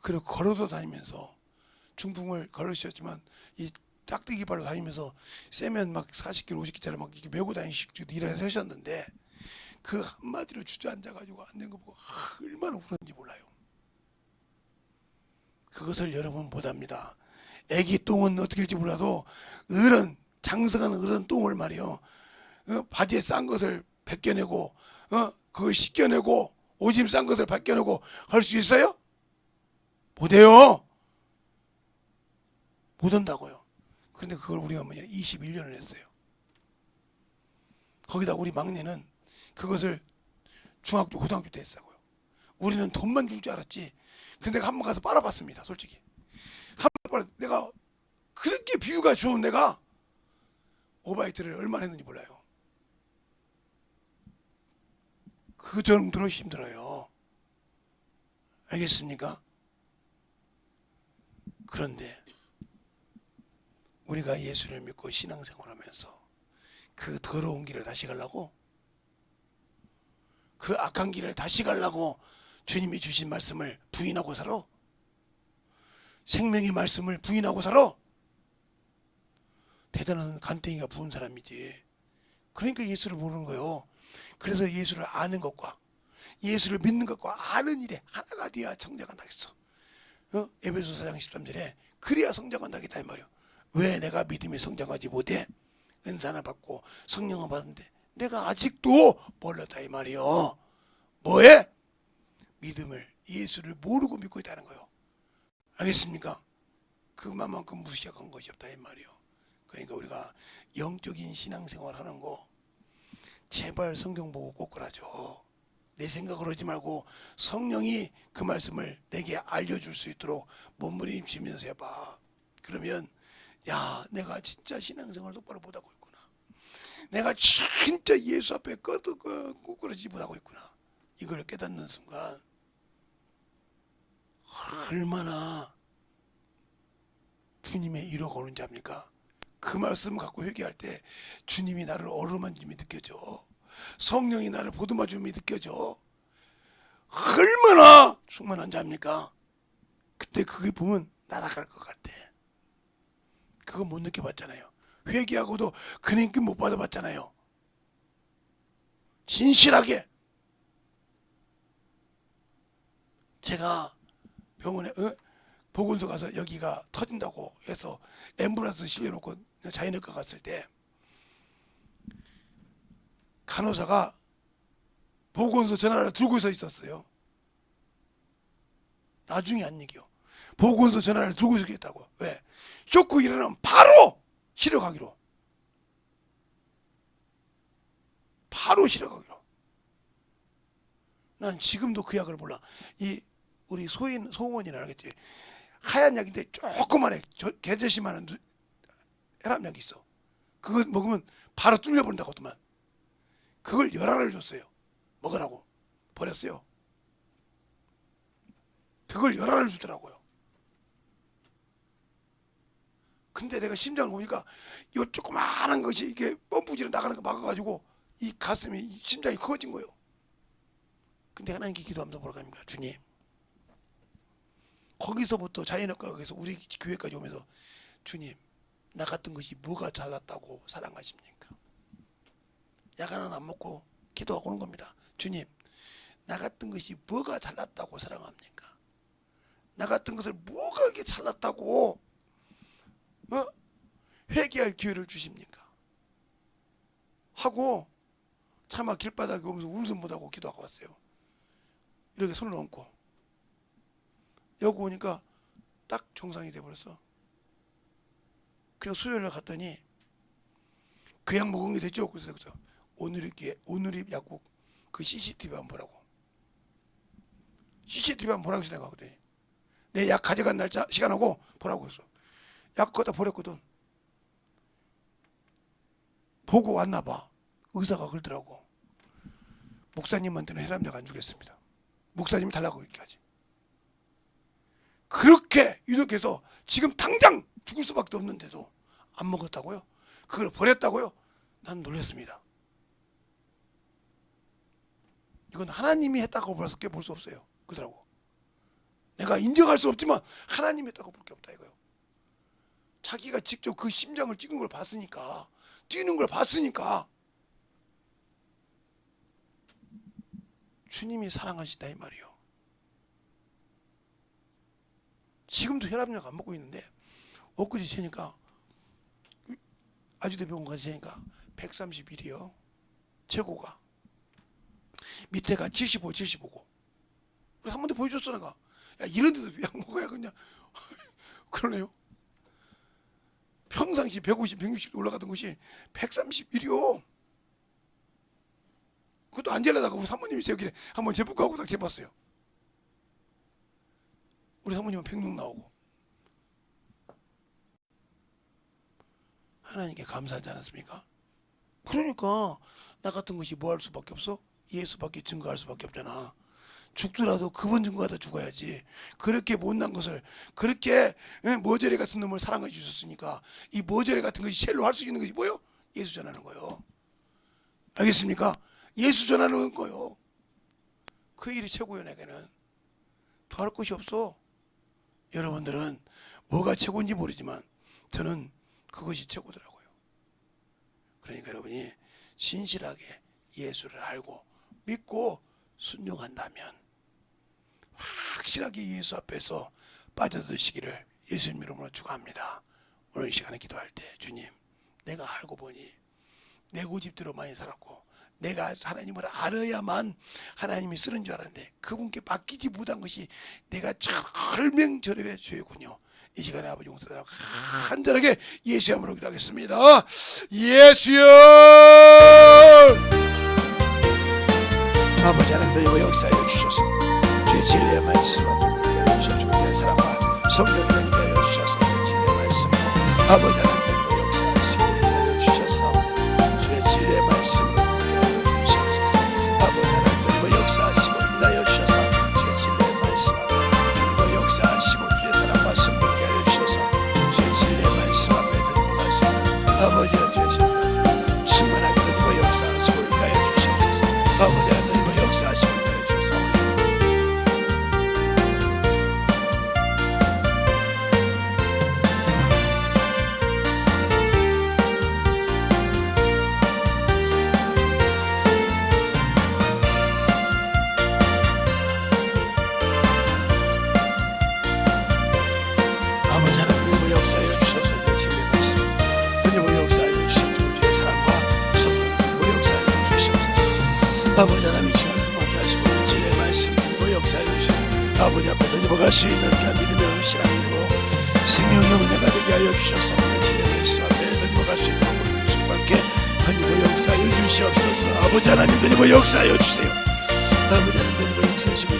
그리고 걸어도 다니면서 중풍을 걸으셨지만 이 짝대기 발로 다니면서 세면 막 40kg, 50kg짜리 막 이렇게 메고 다니시고 일해서 하셨는데 그 한마디로 주저앉아가지고 안 된 거 보고 얼마나 울었는지 몰라요. 그것을 여러분 못합니다. 애기 똥은 어떻게 할지 몰라도 어른 장성한 어른 똥을 말이요 바지에 싼 것을 벗겨내고 그걸 씻겨내고 오줌 싼 것을 벗겨내고 할 수 있어요? 못해요. 못한다고요. 그런데 그걸 우리 어머니는 21년을 했어요. 거기다 우리 막내는 그것을 중학교 고등학교 때 했다고요. 우리는 돈만 줄 줄 알았지. 근데 내가 한 번 가서 빨아봤습니다. 솔직히 한 번 내가 그렇게 비유가 좋은 내가 오바이트를 얼마나 했는지 몰라요. 그 정도로 힘들어요. 알겠습니까? 그런데 우리가 예수를 믿고 신앙생활하면서 그 더러운 길을 다시 가려고, 그 악한 길을 다시 가려고 주님이 주신 말씀을 부인하고 살아? 생명의 말씀을 부인하고 살아? 대단한 간땡이가 부은 사람이지. 그러니까 예수를 모르는 거예요. 그래서 예수를 아는 것과 예수를 믿는 것과 아는 일에 하나가 돼야 성장한다 했어. 에베소 4장 13절에 그래야 성장한다 했다 이 말이야. 왜 내가 믿음이 성장하지 못해? 은사를 받고 성령을 받는데 내가 아직도 몰랐다 이 말이요. 뭐해? 믿음을, 예수를 모르고 믿고 있다는 거요. 알겠습니까? 그만큼 무시한 것이 없다 이 말이요. 그러니까 우리가 영적인 신앙생활 하는 거 제발 성경 보고 꼭 그러죠. 내 생각으로 하지 말고 성령이 그 말씀을 내게 알려줄 수 있도록 몸부림치면서 해봐. 그러면 야, 내가 진짜 신앙생활 똑바로 못하고 있구나. 내가 진짜 예수 앞에 끄끄러지 못하고 있구나. 이걸 깨닫는 순간 얼마나 주님의 이루어가 오는지 압니까? 그 말씀 갖고 회개할 때 주님이 나를 어루만짐이 느껴져. 성령이 나를 보듬어줌이 느껴져. 얼마나 충만한지 압니까? 그때 그게 보면 날아갈 것 같아. 그거 못 느껴봤잖아요. 회개하고도 그 느낌 못 받아봤잖아요. 진실하게 제가 병원에 보건소 가서 여기가 터진다고 해서 앰뷸런스 실려놓고 자연의과 갔을 때 간호사가 보건소 전화를 들고 서 있었어요. 나중에 안 얘기요. 보건소 전화를 들고 서 있다고. 왜? 쇼크 일어나면 바로 실어가기로. 바로 실어가기로. 난 지금도 그 약을 몰라. 이 우리 소원이나 알겠지? 하얀 약인데 조그만해. 개재시만한 혈압약이 있어. 그거 먹으면 바로 뚫려버린다고 하더만. 그걸 열알을 줬어요. 먹으라고. 버렸어요. 그걸 열알을 주더라고요. 근데 내가 심장을 보니까 요 조그마한 것이 이게 펌프질로 나가는 거 막아가지고 이 가슴이 이 심장이 커진 거예요. 근데 하나님께 기도하면서 뭐라고 합니까? 주님, 거기서부터 자연의과에서 우리 교회까지 오면서 주님, 나 같은 것이 뭐가 잘났다고 사랑하십니까? 약 하나 안 먹고 기도하고 오는 겁니다. 주님, 나 같은 것이 뭐가 잘났다고 사랑합니까? 나 같은 것을 뭐가 이렇게 잘났다고 회개할 기회를 주십니까? 하고 차마 길바닥에 오면서 웃음 못하고 기도하고 왔어요. 이렇게 손을 얹고 여기 오니까 딱 정상이 돼버렸어. 그냥 수요일날 갔더니 그 약 먹은 게 됐죠. 그래서 오늘입 약국 그 CCTV 한번 보라고. CCTV 한번 보라고 생각하거든. 내 약 가져간 날짜 시간하고 보라고 했어. 약 거다 버렸거든. 보고 왔나 봐. 의사가 그러더라고. 목사님한테는 혈압약 안 주겠습니다. 목사님이 달라고 얘기하지. 그렇게 유독해서 지금 당장 죽을 수밖에 없는데도 안 먹었다고요? 그걸 버렸다고요? 난 놀랐습니다. 이건 하나님이 했다고 볼 수 없어요. 그러더라고. 내가 인정할 수 없지만 하나님이 했다고 볼 게 없다 이거요. 자기가 직접 그 심장을 찍은 걸 봤으니까, 뛰는 걸 봤으니까 주님이 사랑하신다 이 말이요. 지금도 혈압약 안 먹고 있는데 엊그제 재니까 아주대병원 가서 재니까 131이요. 최고가. 밑에가 75, 75고. 그래서 한 번 더 보여줬어 내가. 야 이런 데도 약 먹어야 그냥. 그러네요. 평상시 150, 160 올라가던 것이 131이요. 그것도 안 재려다가 우리 사모님이 재길래 한번 재볼까 하고 딱 재봤어요. 우리 사모님은 106 나오고. 하나님께 감사하지 않았습니까? 그러니까 나 같은 것이 뭐 할 수밖에 없어? 예수밖에 증거할 수밖에 없잖아. 죽더라도 그분 증거하다 죽어야지. 그렇게 못난 것을, 그렇게 머저리 같은 놈을 사랑해 주셨으니까 이 머저리 같은 것이 셀로 할 수 있는 것이 뭐예요? 예수 전하는 거예요. 알겠습니까? 예수 전하는 거예요. 그 일이 최고예요. 내게는 더 할 것이 없어. 여러분들은 뭐가 최고인지 모르지만 저는 그것이 최고더라고요. 그러니까 여러분이 진실하게 예수를 알고 믿고 순종한다면 확실하게 예수 앞에서 빠져드시기를 예수님 이름으로 축원합니다. 오늘 이 시간에 기도할 때 주님, 내가 알고 보니 내 고집대로 많이 살았고 내가 하나님을 알아야만 하나님이 쓰는 줄 알았는데 그분께 맡기지 못한 것이 내가 절명절여의 죄군요. 이 시간에 아버지 용서달라고 간절하게 예수의 이름으로 기도하겠습니다. 예수여, 아버지 하나님의 역사에 주셔서 주의 진리의 말씀 앞에 주셔서 주의 사랑과 성령의 은혜에 주셔서 진리의 말씀 아버지 하나님의 역사하시고 은혜에 주셔서 주의 진리의 말씀 주셔서 아버지 하나님의 역사하시고 인하여 주셔서 주의 진리의 말씀 그리고 역사하시고 주의 사랑과 성령의 은혜에 주셔서 주의 진리의 말씀 앞에 드리고 말씀 아버지여 주의 충만하게 드리고 역사하시고 인하여 주셔서 아버지 하나님의 역사하시고 인하여 주셔서 아버지 하나님의 역사하여 주셔서 주의 진리의 말씀 하나님의 역사하여 주셔서 주의 사랑과 성령의 역사하여 주시옵소서. 아버지 하나님 이 시간을 맡게 하시고 진리의 말씀 하나님의 역사하여 주셔서 아버지 앞에 던져갈 수 있는 그 믿음의 신앙이고 생명의 은혜가 되게 하여 주셔서 진리의 말씀 앞에 던져갈 수 있도록 주님께 하나님의 역사하여 주시옵소서. 아버지 하나님 던져볼 역사하여 주세요. 아버지 하나님 던져볼 역사하여 주시고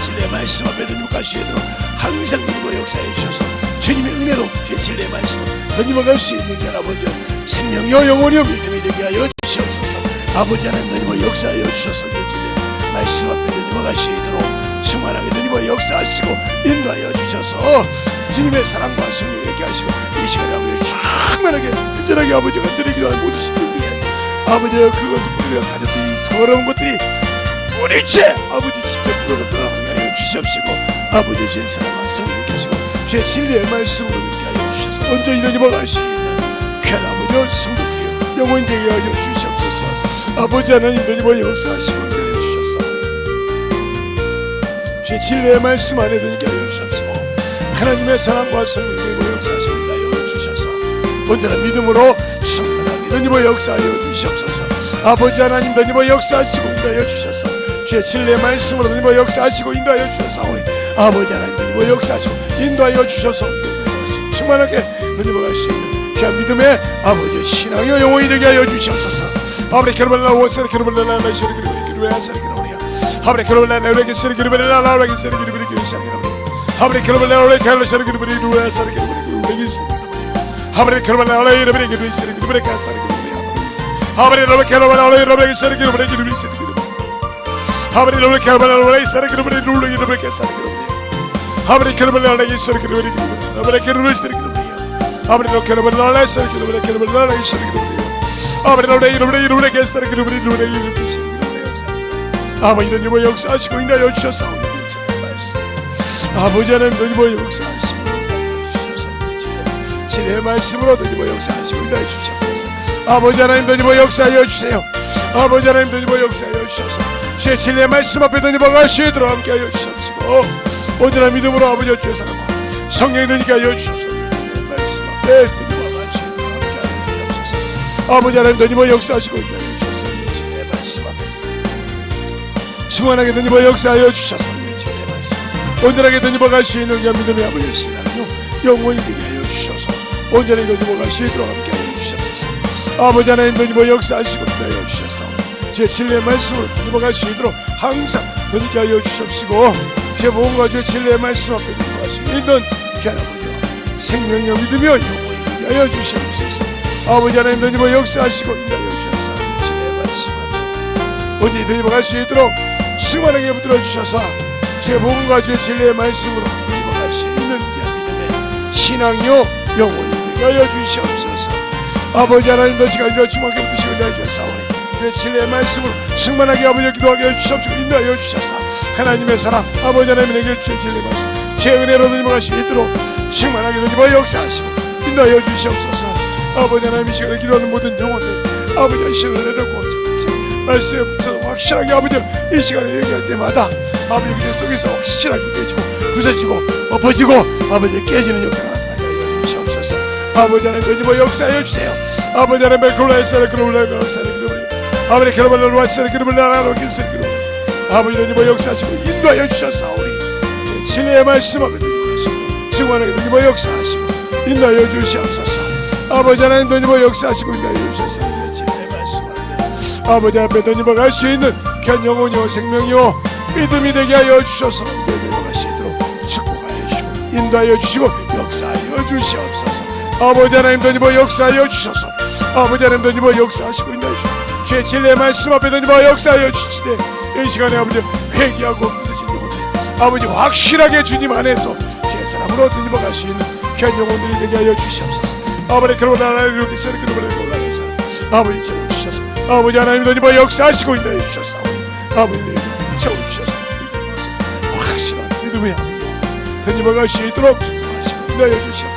진리의 말씀 앞에 던져갈 수 있도록 항상 던져볼 역사하여 주셔서 주님의 은혜로 주의 진리의 말씀을 던져갈 수 있는 게 아버지 생명이요 영원이요 믿음이 되게 하여 주시옵소서. 아버지 하나님 던져볼 역사하여 주셔서 주의 진리의 말씀 앞에 던져갈 수 있도록 충만하게 던져볼 역사하시고 인도하여 주셔서 주님의 사랑과 성령을 얘기 하시고 이 시간에 아버지 충만하게 온전하게 아버지가 드리기도 하는 모든 신들에게 아버지여 그것을 우리가 가졌던 이 더러운 것들이 뿌리째 아버지 직접 불어가 떠나게 하여 주시옵시고 아버지 주의 사랑과 성령을 계시고 주의 진리의 말씀으로 이렇게 하여 주셔서 온전히 던져갈 수 있는 귀한 아버지 성도들이여 영원히 되게 하여 주시옵소서. 아버지 하나님 던져볼 역사하시고 인도하여 주셔서 주의 진리의 말씀 안에 들게 하여 주시옵시고 하나님의 사랑과 성령의 역사하시고 인도하여 주셔서 온전한 믿음으로 충만하게 던져볼 역사하여 주시옵소서. 아버지 하나님 던져볼 역사하시고 인도하여 주셔서 주의 진리의 말씀으로 던져볼 역사하시고 인도하여 주셔서 우리 아버지 하나님 던져볼 역사하시고 인도하여 주셔서 충만하게 던져볼 수 있는 귀한 믿음의 아버지 신앙의 영혼이 되게 하여 주시옵소서. 아버지 결혼을 나와서 결혼을 나와서 결혼을 하사 결혼이야. 아버지 결혼을 나와서 결혼을 나와서 결혼을 아버지 결혼을 나와서 결혼을 누워서 결혼을 아버지 결혼을 나와서 결혼을 가서 아버지 너를 결혼을 나와서 결혼을 아버지 너를 결혼을 나와서 결혼을 누르게 가서 아버지 결혼을 나와서 결혼을 아버지 결혼을 아버지 너를 결혼을 나와서 결혼을 나와서 아버지 너를 이루게 가서 결혼을 누르게 아버지 던져볼 역사하시고 인하여 주셔서 아버지 하나님 던져볼 역사하시고 인하여 주셔서 진리의 말씀으로 던져볼 역사하시고 인하여 주셔서 아버지 하나님 던져볼 역사하여 주세요. 아버지 하나님 던져볼 역사하여 주셔서 주의 진리의 말씀 앞에 던져볼 가시도록 함께하여 주시옵시고 온전한 믿음으로 아버지 주의 사랑과 성령이 되게 하여 주셔서 주의 말씀 앞에 던져볼 가시도록 함께하여 주시옵소서. 아버지 하나님 던져볼 역사하시고 인하여 주셔서 진리의 말씀 앞에 충만하게 던져볼 역사하여 주셔서 진리의 말씀 온전하게 던져볼 갈 수 있는 믿음의 아버지의 신앙요 영원히 되게 하여 주셔서 온전히 던져볼 갈 수 있도록 함께하여 주시옵소서. 아버지 하나님 던져볼 역사하시고 인하여 주셔서 주의 진리의 말씀을 던져볼 갈 수 있도록 항상 던지게 하여 주시옵시고 주의 복음과 주의 진리의 말씀 앞에 던져볼 갈 수 있는 귀한 아버지여 생명이여 믿음이여 영원히 되게 하여 주시옵소서. 아버지 하나님 던져볼 역사하시고 인하여 주셔서 진리의 말씀 앞에 온전히 던져볼 갈 수 있도록 충만하게 붙들어 주셔서 주의 복음과 주의 진리의 말씀으로 던져볼 수 있는 믿음의 신앙이요 영원히 되게 하여 주시옵소서. 아버지 하나님 더 시간 더 충만하게 붙드시고 인하여 주셔서 주의 진리의 말씀으로 충만하게 아버지 기도하게 해주시옵시고 인도하여 주셔서 하나님의 사랑 아버지 하나님에게 주의 진리의 말씀 주의 은혜로 던져볼 수 있도록 충만하게 던져볼 역사하시고 인도하여 주시옵소서. 아버지 하나님 이 시간에 기도하는 모든 영혼들 아버지의 신을 내려고 말씀에 붙여서 확실하게 아버지 이 시간에 얘기할 때마다 아버지 그들 속에서 확실하게 깨지고 부서지고 엎어지고 아버지 깨지는 역사가 나타나게 하여 주시옵소서. 아버지 하나님 되니버 역사하여 주세요. 아버지 하나님 콜라에서 그룹을 역사하는 그룹을 아버지 그룹을 왔을 그룹을 나라로 길을 그룹 아버지 되니버 역사하시고 인도하여 주셨사오니 진리의 말씀 앞에 드리고 증언하게 되니버 역사하시고 인도하여 주시옵소서. 아버지 하나님 되니버 역사하시고 인도하여 주셨사오니 진리의 말씀 앞에 아버지 앞에 되니버 갈 수 있는 견 영혼이요 생명이요 믿음이 되게 하여 주셔서 되니버 갈 수 있도록 축복하여 주시고 인도하여 주시고 역사하여 주시옵소서. 아버지 하나님 되니버 역사하여 주셔서 아버지 하나님 되니버 역사하시고 인도하여 주시고 주의 진리의 말씀 앞에 되니버 역사하여 주시되 이 시간에 아버지 회개하고 무너진 영혼들 아버지 확실하게 주님 안에서 주의 사람으로 되니버 갈 수 있는 귀한 영혼들이 되게 하여 주시옵소서. 아버지 그런 나라를 이렇게 세는 그런 올라가서 아버지 채워주셔서 아버지 하나님 되니버 역사하시고 인도하여 주셔서 아버지 채워주셔서 확실한 믿음의 아버지 되니버 갈 수 있도록 축복하시고 인도하여 주시옵소서.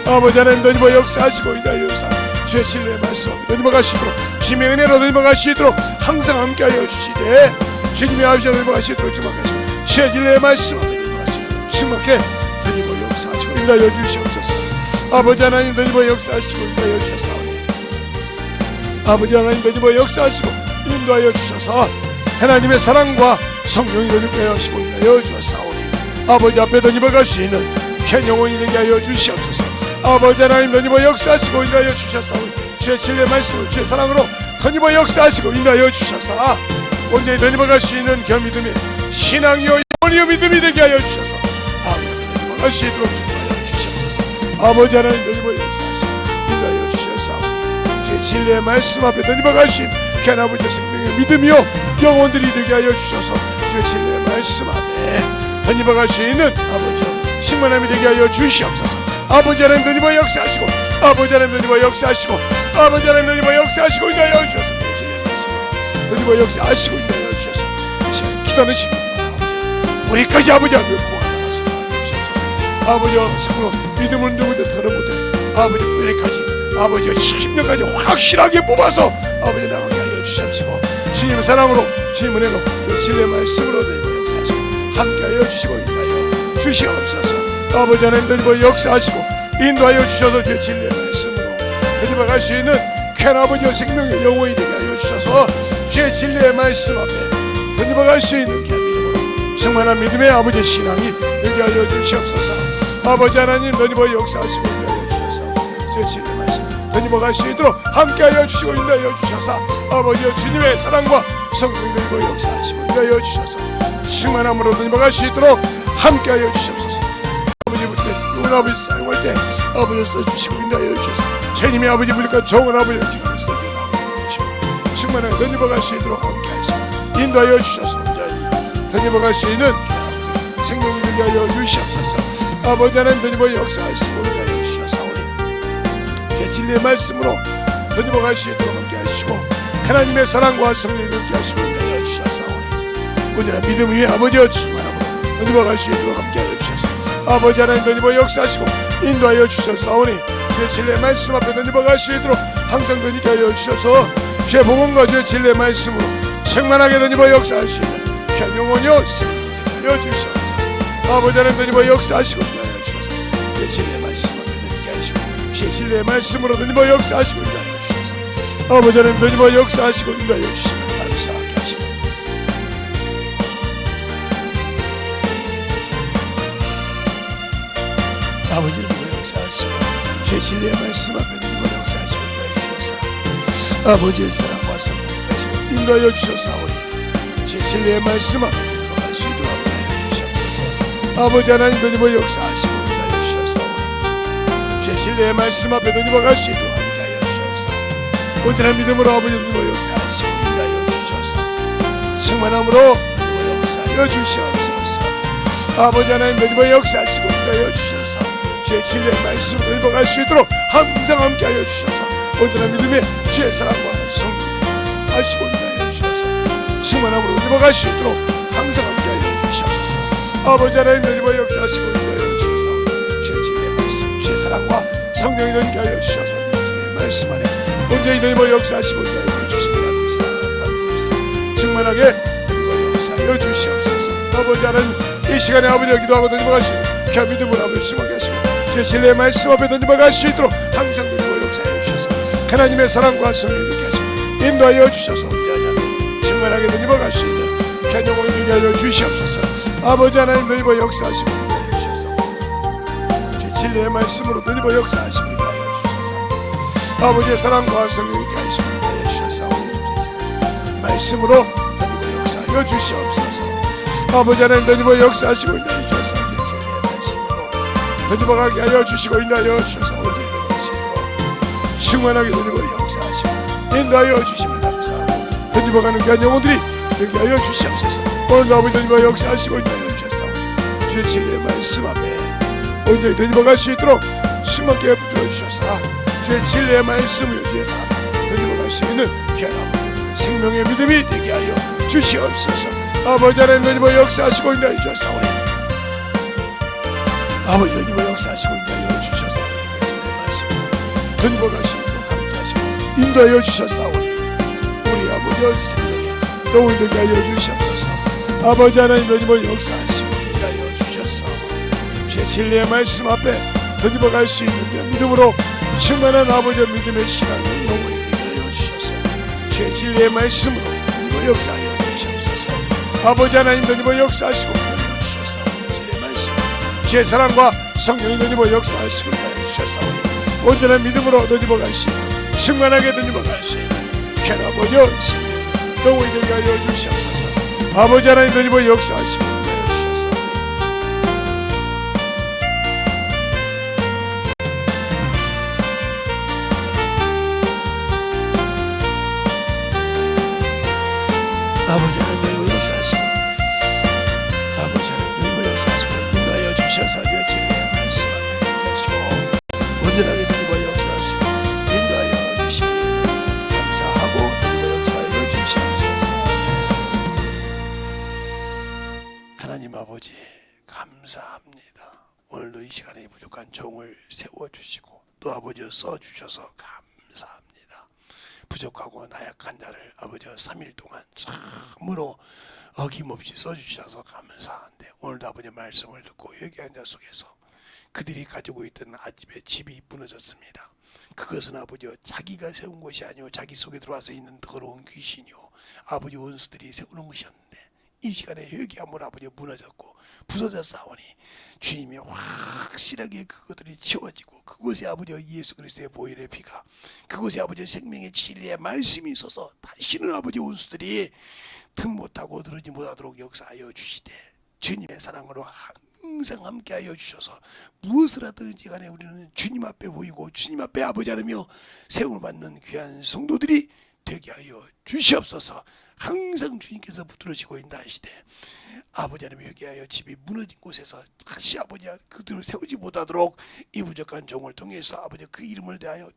아버지 하나님 되니버 역사하시고 인도하여 주셔서 주의 진리의 말씀 되니버 갈 수 있도록 주님의 은혜로 되니버 갈 수 있도록 항상 함께하여 주시되 주님의 아버지로 되니버 갈 수 있도록 주목하시고 주의 진리의 말씀 되니버 갈 수 있도록 주목해 되니버 역사하시고 인도하여 주시옵소서. 아버지 하나님 되니버 역사하시고 인도하여 주셔서오니 아버지 하나님 되니버 역사하시고 인도하여 주셔서 하나님의 사랑과 성령이 되니버 하시고 인도하여 주셨사오니 아버지 앞에 되니버 갈 수 있는 현 영혼이 되게 하여 주시옵소서. 아버지 하나님 되니버 역사하시고 인도하여 주셨사오니 주의 진리의 말씀을 주의 사랑으로 되니버 역사하시고 인도하여 주셔서 온전히 되니버 갈 수 있는 겨 믿음의 신앙이요 영혼이요 믿음이 되게 하여 주셔서 아버지 되니버 갈 수 있도록 축복하여 주시옵소서. 아버지 하나님 되니버 역사하시고 인도하여 주셨사오니 주의 진리의 말씀 앞에 되니버 갈 수 있는 겨 아버지의 생명의 믿음이요 영혼들이 되게 하여 주셔서 주의 진리의 말씀 앞에 되니버 갈 수 있는 아버지요 충만함이 되게 하여 주시옵소서. 아버지 하나님 되니버 역사하시고 아버지 하나님 되니버 역사하시고 아버지 하나님 되니버 역사하시고 인도하여 주셔서 진리의 말씀 되니버 역사하시고 인도하여 주셔서 제가 기도하는 시간입니다. 우리까지 아버지 앞에 구하시옵소서. 아버지여 참으로 믿음을 누구든 더러 못해 아버지 우리까지 아버지여 10년까지 확실하게 뽑아서 아버지 나가게 하여 주시옵시고 주님의 사랑으로 주님 은혜로 진리의 말씀으로 되니버 역사하시고 함께하여 주시고 인도하여 주시옵소서. 아버지 하나님 되니버 역사하시고 인도하여 주셔서 주의 진리의 말씀으로 되니버 갈 수 있는 큰 아버지의 생명의 영혼이 되게 하여 주셔서 주의 진리의 말씀 앞에 되니버 갈 수 있는 그 믿음으로 충만한 믿음의 아버지의 신앙이 되게 하여 주시옵소서. 아버지 하나님 되니버 역사하시고 인도하여 주셔서 주의 진리의 말씀 되니버 갈 수 있도록 함께하여 주시고 인도하여 주셔서 아버지의 주님의 사랑과 성령이 되니버 역사하시고 인도하여 주셔서 충만함으로 되니버 갈 수 있도록 함께하여 주시옵소서. 아버지부터 우리 아버지 사용할 때 아버지 써주시고 인도하여 주셔서 주님의 아버지 부니까 좋은 아버지 지금 써주시고 충만하게 되니버 갈 수 있도록 함께하시고 인도하여 주셔서 온전히 되니버 갈 수 있는 생명이 되게 하여 주시옵소서. 아버지 하나님 되니버 역사하시고 인도하여 주셔서오니 제 진리의 말씀으로 되니버 갈 수 있도록 함께하시고 하나님의 사랑과 성령이 함께하시고 인도하여 주셔서오니 온전한 믿음 위에 아버지여 충만함으로 되니버 갈 수 있도록 함께하여 주셔서 아버지 하나님 되니버 역사하시고 인도하여 주셨사오니 주의 진리의 말씀 앞에 되니버 갈 수 있도록 항상 되니게 하여 주셔서 주의 복음과 주의 진리의 말씀으로 충만하게 되니버 역사할 수 있는 귀한 영혼이여 생명이 하여 주시옵소서. 아버지 하나님 되니버 역사하시고 인도하여 주셔서 주의 진리의 말씀 앞에 되니게 하시고 주의 진리의 말씀으로 되니버 역사하시고 인도하여 주셔서 아버지 하나님 되니버 역사하시고 인도하여 주시고 감사하게 하시고 아버지 되니버 역사하시고 주의 진리의 말씀 앞에 되니버 역사하시고 인도하여 주셔서 아버지의 사랑과 성령을 가지고 인도하여 주셨사오니 주의 진리의 말씀 앞에 되니버 갈 수 있도록 하여 주시옵소서. 아버지 하나님 되니버 역사하시고 인도하여 주셨사오니 주의 진리의 말씀 앞에 되니버 갈 수 있도록 하여 주셨사오니 온전한 믿음으로 아버지 되니버 역사하시고 인도하여 주셔서 충만함으로 되니버 역사하여 주시옵소서. 아버지 하나님 되니버 역사하시고 인도하여 주셔서 주의 진리의 말씀을 되니버 갈 수 있도록 항상 함께하여 주셔서 온전한 믿음의 주의 사랑과 성령을 하시고 인도하여 주셔서 충만함으로 되니버 갈 수 있도록 항상 함께하여 주시옵소서. 아버지 하나님 되니버 역사하시고 인도하여 주셔서 주의 진리의 말씀 주의 사랑과 성령이 되게 하여 주셔서 주의 말씀 안에 온전히 되니버 역사하시고 인도하여 주시기 바랍니다. 충만하게 되니버 역사하여 주시옵소서. 아버지 하나님 이 시간에 아버지와 기도하고 되니버 갈 수 있는 그 믿음을 아버지 심하게 하시고 주의 진리의 말씀 앞에 던져박을 수 있도록 항상 누리고 역사해 주셔서 하나님의 사랑과 성령을 계속 인도하여 주셔서 언제나 충만하게 던져박을 수 있는 견영을 누리게 하여 주시옵소서. 아버지 하나님 던져박 역사하시고 인도하여 주셔서 주의 진리의 말씀으로 던져박 역사하시고 인도하여 주셔서 아버지의 사랑과 성령을 계속 인도하여 주셔서 말씀으로 던져박 역사하여 주시옵소서. 아버지 하나님 던져박 역사하시고 인도하여 주셔서 진리의 말씀으로 던져박게 하여 주시고 인도하여 주셔서 언제나 말씀으로 충만하게 던져박 역사하시고 인도하여 주시면 감사하고 던져박하는 귀한 영혼들이 되게 하여 주시옵소서. 오늘도 아버지 던져박 역사하시고 인도하여 주셔서 주의 진리의 말씀 앞에 온전히 던져박을 수 있도록 충만하게 붙들어 주셔서 주의 진리의 말씀을 주의 사랑 던져박을 수 있는 귀한 아버지 생명의 믿음이 되게 하여 주시옵소서. 아버지 하나님 던져박 역사하시고 인도하여 주셔서 아버지 던져박 역사하시고 인도하여 주셔서 말씀 던져박을 수 있도록 함께하시고 인도하여 주셨사오니 우리 아버지 생명에 영을 되게 하여 주시옵소서. 아버지 하나님 던져박 역사하시고 인도하여 주셨사오니 주의 진리의 말씀 앞에 던져박을 수 있는 믿음으로 충만한 아버지의 믿음의 시간을 영원히 되게 하여 주셔서 주의 진리의 말씀으로 던져박 역사하여 주시옵소서. 아버지 하나님 던져박 역사하시고 인도하여 주셨사오니 진리의 말씀 주의 사랑과 성령이 던져박 역사하시고 인도하여 주셨사오니 온전한 믿음으로 던져박을 수 있는 충만하게 던져박을 수 있는 귀한 아버지의 생명 영원히 되게 하여 주시옵소서. 아버지 하나님 던져박 역사하시고 인도하여 주셨사오니 아버지 하나님 던져박 역사하시고 아버지 하나님 던져박 역사하시고 인도하여 주셔서 주의 진리의 말씀 앞에 하시고 온전하게 던져박 역사하시고 인도하여 주시니 감사하고 던져박 역사하여 주시옵소서. 하나님 아버지 감사합니다. 오늘도 이 시간에 부족한 종을 세워주시고 또 아버지 써주셔서 감사합니다. 부족하고 나약한 자를 아버지 3일 동안 참으로 어김없이 써주셔서 감사한데 오늘도 아버지 말씀을 듣고 회개한 자 속에서 그들이 가지고 있던 아집의 집이 무너졌습니다. 그것은 아버지 자기가 세운 것이 아니오 자기 속에 들어와서 있는 더러운 귀신이요 아버지 원수들이 세우는 것이었는데 이 시간에 회개함으로 아버지 무너졌고 부서졌사오니 주님이 확실하게 그것들이 치워지고 그곳에 아버지 예수 그리스도의 보혈의 피가 그곳에 아버지 생명의 진리의 말씀이 있어서 다시는 아버지 원수들이 틈 못하고 들어지 못하도록 역사하여 주시되 주님의 사랑으로 항상 함께하여 주셔서 무엇을 하든지 간에 우리는 주님 앞에 보이고 주님 앞에 아버지 하며 세움을 받는 귀한 성도들이 되게 하여 주시옵소서. 항상 주님께서 붙들으시고 있다 하시되 아버지 하나님 회개하여 집이 무너진 곳에서 다시 아버지 그들을 세우지 못하도록 이 부족한 종을 통해서 아버지 그 이름을 대하여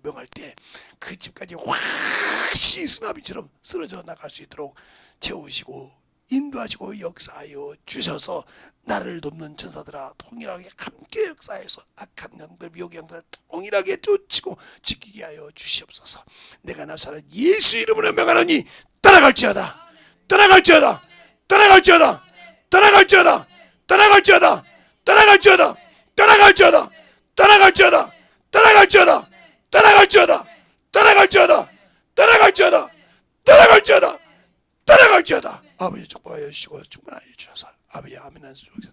명할 때 그 집까지 확시 쓰나미처럼 쓰러져 나갈 수 있도록 채우시고 인도하시고 역사하여 주셔서 나를 돕는 천사들아 통일하게 함께 역사해서 악한 영들 미혹의 영들을 통일하게 쫓치고 지키게 하여 주시옵소서. 내가 나사렛 예수 이름으로 명하노니 떠나갈지어다 떠나갈지어다 떠나갈지어다 떠나갈지어다 떠나갈지어다 떠나갈지어다 떠나갈지어다 떠나갈지어다 떠나갈지어다 떠나갈지어다 떠나갈지어다 떠나갈지어다 떠나갈지어다 떠나갈지어다. 아버지 축복하여 주시고 충만하여 주셔서 아버지 아멘한 속에서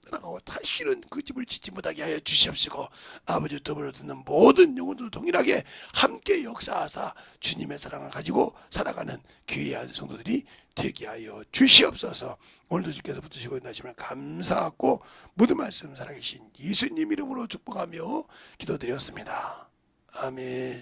떠나가고 다시는 그 집을 짓지 못하게 하여 주시옵시고 아버지 더불어 듣는 모든 영혼들 동일하게 함께 역사하사 주님의 사랑을 가지고 살아가는 귀한 성도들이 되게 하여 주시옵소서. 오늘도 주께서 붙으시고 있나시면 감사하고 모든 말씀 살아계신 예수님 이름으로 축복하며 기도드렸습니다. 아멘.